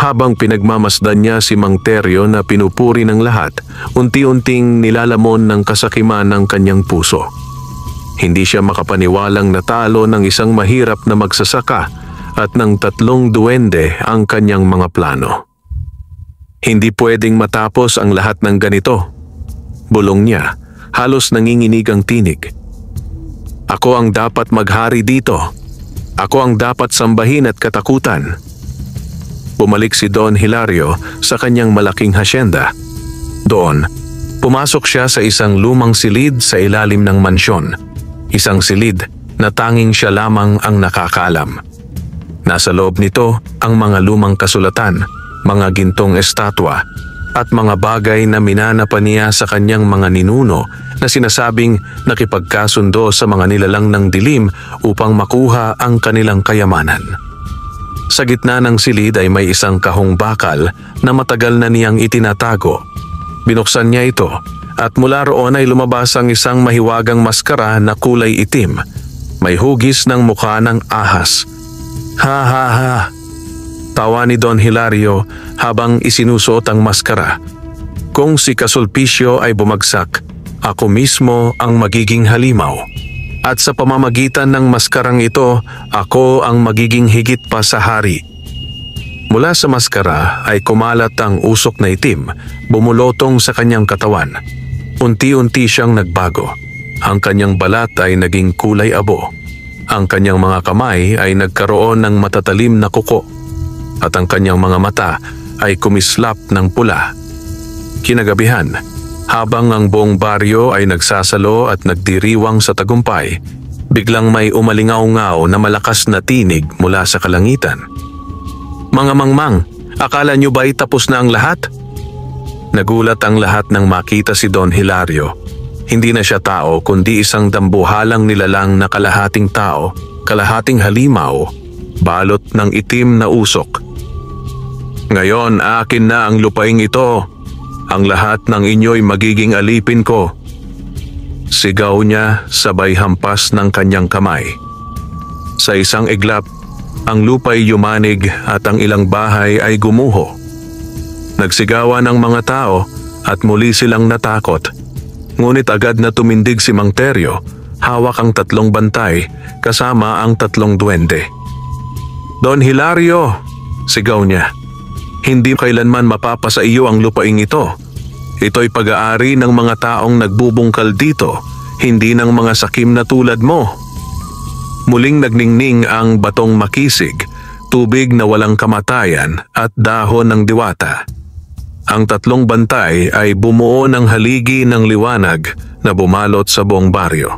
Habang pinagmamasdan niya si Mang Teryo na pinupuri ng lahat, unti-unting nilalamon ng kasakiman ng kanyang puso. Hindi siya makapaniwalang natalo ng isang mahirap na magsasaka at ng tatlong duwende ang kanyang mga plano. Hindi pwedeng matapos ang lahat ng ganito, bulong niya, halos nanginginig ang tinig. Ako ang dapat maghari dito. Ako ang dapat sambahin at katakutan. Bumalik si Don Hilario sa kanyang malaking hasyenda. Doon, pumasok siya sa isang lumang silid sa ilalim ng mansyon. Isang silid na tanging siya lamang ang nakakaalam. Nasa loob nito ang mga lumang kasulatan, mga gintong estatwa, at mga bagay na minana pa niya sa kanyang mga ninuno na sinasabing nakipagkasundo sa mga nilalang ng dilim upang makuha ang kanilang kayamanan. Sa gitna ng silid ay may isang kahong bakal na matagal na niyang itinatago. Binuksan niya ito at mula roon ay lumabas ang isang mahiwagang maskara na kulay itim. May hugis ng mukha ng ahas. Ha ha ha! Tawa ni Don Hilario habang isinusuot ang maskara. Kung si Kasulpicio ay bumagsak, ako mismo ang magiging halimaw. At sa pamamagitan ng maskarang ito, ako ang magiging higit pa sa hari. Mula sa maskara ay kumalat ang usok na itim, bumulotong sa kanyang katawan. Unti-unti siyang nagbago. Ang kanyang balat ay naging kulay abo. Ang kanyang mga kamay ay nagkaroon ng matatalim na kuko. At ang kanyang mga mata ay kumislap ng pula. Kinagabihan, habang ang buong baryo ay nagsasalo at nagdiriwang sa tagumpay, biglang may umalingaw-ngaw na malakas na tinig mula sa kalangitan. Mga mangmang, akala niyo ba'y tapos na ang lahat? Nagulat ang lahat nang makita si Don Hilario. Hindi na siya tao kundi isang dambuhalang nilalang na kalahating tao, kalahating halimaw, balot ng itim na usok. Ngayon akin na ang lupaing ito. Ang lahat ng inyo'y magiging alipin ko. Sigaw niya sabay hampas ng kanyang kamay. Sa isang iglap, ang lupa'y yumanig at ang ilang bahay ay gumuho. Nagsigawan ang mga tao at muli silang natakot. Ngunit agad na tumindig si Mang Teryo, hawak ang 3 bantay kasama ang 3 duwende. Don Hilario, sigaw niya. Hindi kailanman mapapasa iyo ang lupaing ito. Ito'y pag-aari ng mga taong nagbubungkal dito, hindi ng mga sakim na tulad mo. Muling nagningning ang batong makisig, tubig na walang kamatayan at dahon ng diwata. Ang 3 bantay ay bumuo ng haligi ng liwanag na bumalot sa buong baryo.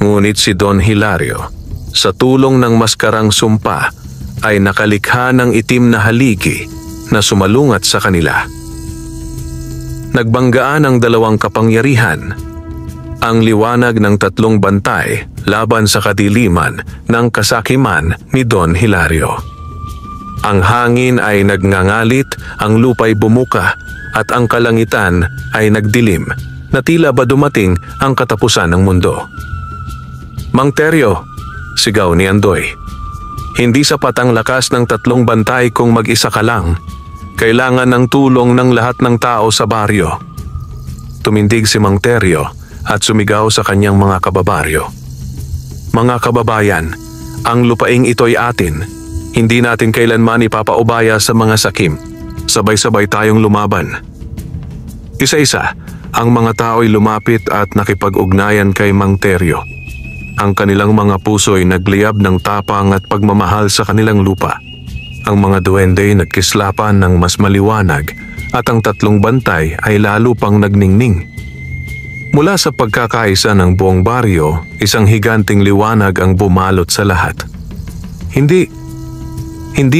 Ngunit si Don Hilario, sa tulong ng maskarang sumpa, ay nakalikha ng itim na haligi na sumalungat sa kanila. Nagbanggaan ang 2 kapangyarihan, ang liwanag ng 3 bantay laban sa kadiliman ng kasakiman ni Don Hilario. Ang hangin ay nagngangalit, ang lupa'y bumuka at ang kalangitan ay nagdilim na tila ba dumating ang katapusan ng mundo. Mang Teryo, sigaw ni Andoy. Hindi sapat ang lakas ng 3 bantay kung mag-isa ka lang. Kailangan ng tulong ng lahat ng tao sa baryo. Tumindig si Mang Teryo at sumigaw sa kanyang mga kababaryo. Mga kababayan, ang lupaing ito'y atin. Hindi natin kailanman ipapaubaya sa mga sakim. Sabay-sabay tayong lumaban. Isa-isa, ang mga tao'y lumapit at nakipag-ugnayan kay Mang Teryo. Ang kanilang mga puso'y nagliyab ng tapang at pagmamahal sa kanilang lupa. Ang mga duwende nagkislapan ng mas maliwanag at ang 3 bantay ay lalo pang nagningning. Mula sa pagkakaisa ng buong baryo, isang higanting liwanag ang bumalot sa lahat. Hindi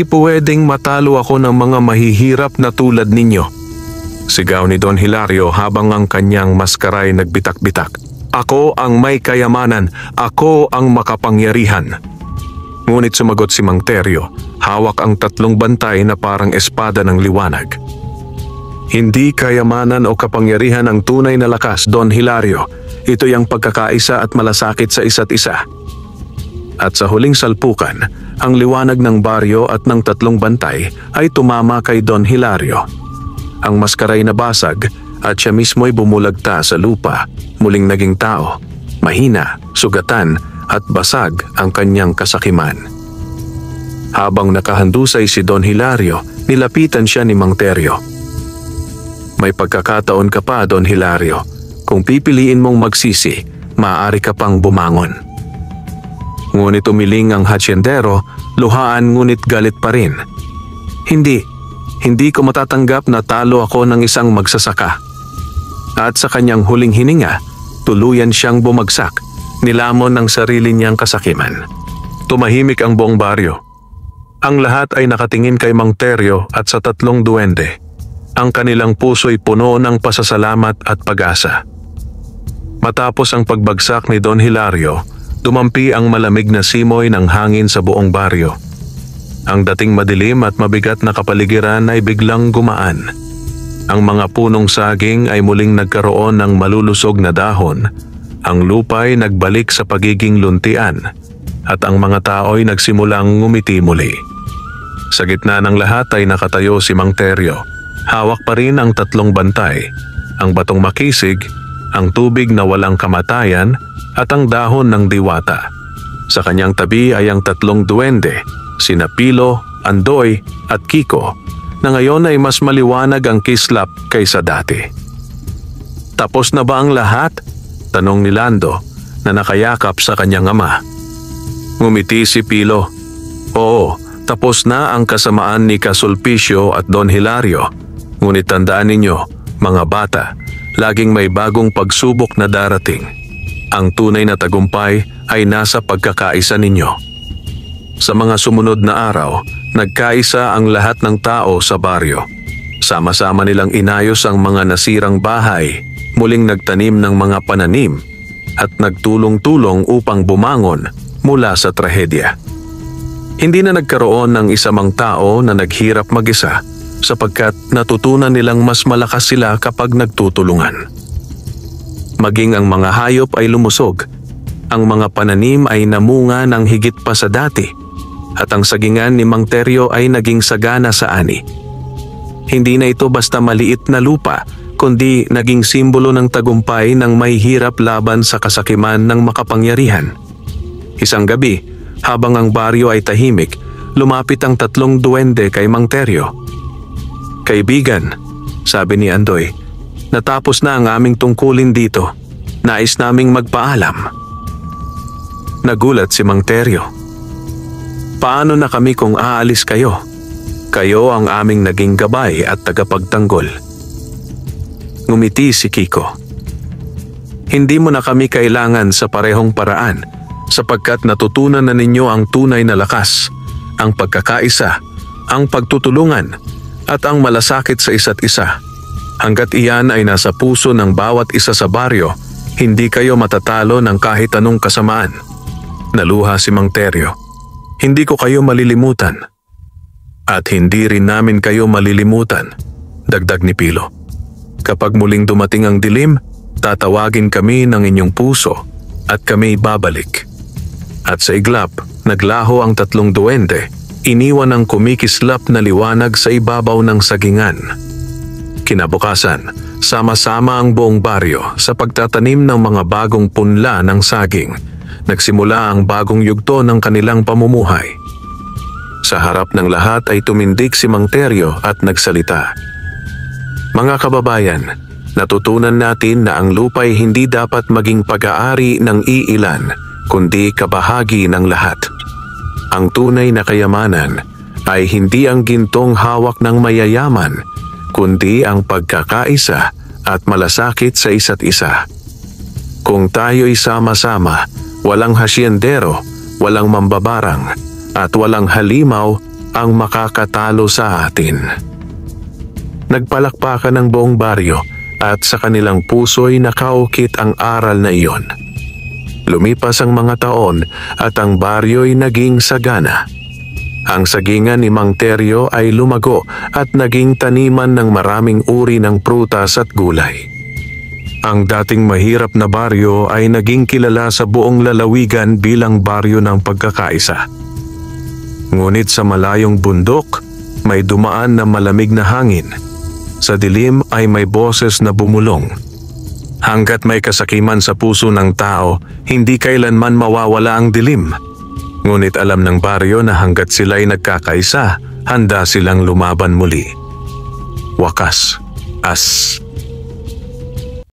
pwedeng matalo ako ng mga mahihirap na tulad ninyo. Sigaw ni Don Hilario habang ang kanyang maskaray nagbitak-bitak. Ako ang may kayamanan, ako ang makapangyarihan. Ngunit sumagot si Mang Teryo, hawak ang 3 bantay na parang espada ng liwanag. Hindi kayamanan o kapangyarihan ang tunay na lakas, Don Hilario. Ito'y ang pagkakaisa at malasakit sa isa't isa. At sa huling salpukan, ang liwanag ng baryo at ng 3 bantay ay tumama kay Don Hilario. Ang maskaray na basag at siya mismo'y bumulagta sa lupa, muling naging tao, mahina, sugatan at basag ang kanyang kasakiman. Habang nakahandusay si Don Hilario, nilapitan siya ni Mang Teryo. May pagkakataon ka pa, Don Hilario. Kung pipiliin mong magsisi, maaari ka pang bumangon. Ngunit umiling ang hatsyendero, luhaan ngunit galit pa rin. Hindi ko matatanggap na talo ako ng isang magsasaka. At sa kanyang huling hininga, tuluyan siyang bumagsak, nilamon ng sarili niyang kasakiman. Tumahimik ang buong baryo. Ang lahat ay nakatingin kay Mang Teryo at sa tatlong duwende. Ang kanilang puso'y puno ng pasasalamat at pag-asa. Matapos ang pagbagsak ni Don Hilario, dumampi ang malamig na simoy ng hangin sa buong baryo. Ang dating madilim at mabigat na kapaligiran ay biglang gumaan. Ang mga punong saging ay muling nagkaroon ng malulusog na dahon. Ang lupa'y nagbalik sa pagiging luntian at ang mga tao'y nagsimulang ngumiti muli. Sa gitna ng lahat ay nakatayo si Mang Teryo. Hawak pa rin ang tatlong bantay, ang batong makisig, ang tubig na walang kamatayan at ang dahon ng diwata. Sa kanyang tabi ay ang tatlong duwende, sina Pilo, Andoy at Kiko, na ngayon ay mas maliwanag ang kislap kaysa dati. Tapos na ba ang lahat? Tanong ni Lando na nakayakap sa kanyang ama. Ngumiti si Pilo. Oo, tapos na ang kasamaan ni Kasulpicio at Don Hilario. Ngunit tandaan ninyo, mga bata, laging may bagong pagsubok na darating. Ang tunay na tagumpay ay nasa pagkakaisa ninyo. Sa mga sumunod na araw, nagkaisa ang lahat ng tao sa baryo. Sama-sama nilang inayos ang mga nasirang bahay, muling nagtanim ng mga pananim, at nagtulong-tulong upang bumangon mula sa trahedya. Hindi na nagkaroon ng isa mang tao na naghirap mag-isa sapagkat natutunan nilang mas malakas sila kapag nagtutulungan. Maging ang mga hayop ay lumusog, ang mga pananim ay namunga ng higit pa sa dati, at ang sagingan ni Mang Teryo ay naging sagana sa ani. Hindi na ito basta maliit na lupa, kundi naging simbolo ng tagumpay ng may hirap laban sa kasakiman ng makapangyarihan. Isang gabi, habang ang baryo ay tahimik, lumapit ang tatlong duwende kay Mang Teryo. Kaibigan, sabi ni Andoy, natapos na ang aming tungkulin dito. Nais naming magpaalam. Nagulat si Mang Teryo. Paano na kami kung aalis kayo? Kayo ang aming naging gabay at tagapagtanggol. Ngumiti si Kiko. Hindi mo na kami kailangan sa parehong paraan sapagkat natutunan na ninyo ang tunay na lakas, ang pagkakaisa, ang pagtutulungan, at ang malasakit sa isa't isa. Hanggat iyan ay nasa puso ng bawat isa sa baryo, hindi kayo matatalo ng kahit anong kasamaan. Naluha si Mang Teryo. Hindi ko kayo malilimutan. At hindi rin namin kayo malilimutan, dagdag ni Pilo. Kapag muling dumating ang dilim, tatawagin kami ng inyong puso at kami babalik. At sa iglap, naglaho ang tatlong duwende, iniwan ang kumikislap na liwanag sa ibabaw ng sagingan. Kinabukasan, sama-sama ang buong baryo sa pagtatanim ng mga bagong punla ng saging. Nagsimula ang bagong yugto ng kanilang pamumuhay. Sa harap ng lahat ay tumindig si Mang Teryo at nagsalita. Mga kababayan, natutunan natin na ang lupa'y hindi dapat maging pag-aari ng iilan, kundi kabahagi ng lahat. Ang tunay na kayamanan ay hindi ang gintong hawak ng mayayaman, kundi ang pagkakaisa at malasakit sa isa't isa. Kung tayo'y sama-sama, walang hasyendero, walang mambabarang, at walang halimaw ang makakatalo sa atin. Nagpalakpakan ng buong baryo at sa kanilang puso'y nakaukit ang aral na iyon. Lumipas ang mga taon at ang baryo'y naging sagana. Ang sagingan ni Mang Teryo ay lumago at naging taniman ng maraming uri ng prutas at gulay. Ang dating mahirap na baryo ay naging kilala sa buong lalawigan bilang baryo ng pagkakaisa. Ngunit sa malayong bundok, may dumaan na malamig na hangin. Sa dilim ay may boses na bumulong. Hanggat may kasakiman sa puso ng tao, hindi kailanman mawawala ang dilim. Ngunit alam ng baryo na hanggat sila'y nagkakaisa, handa silang lumaban muli. Wakas, as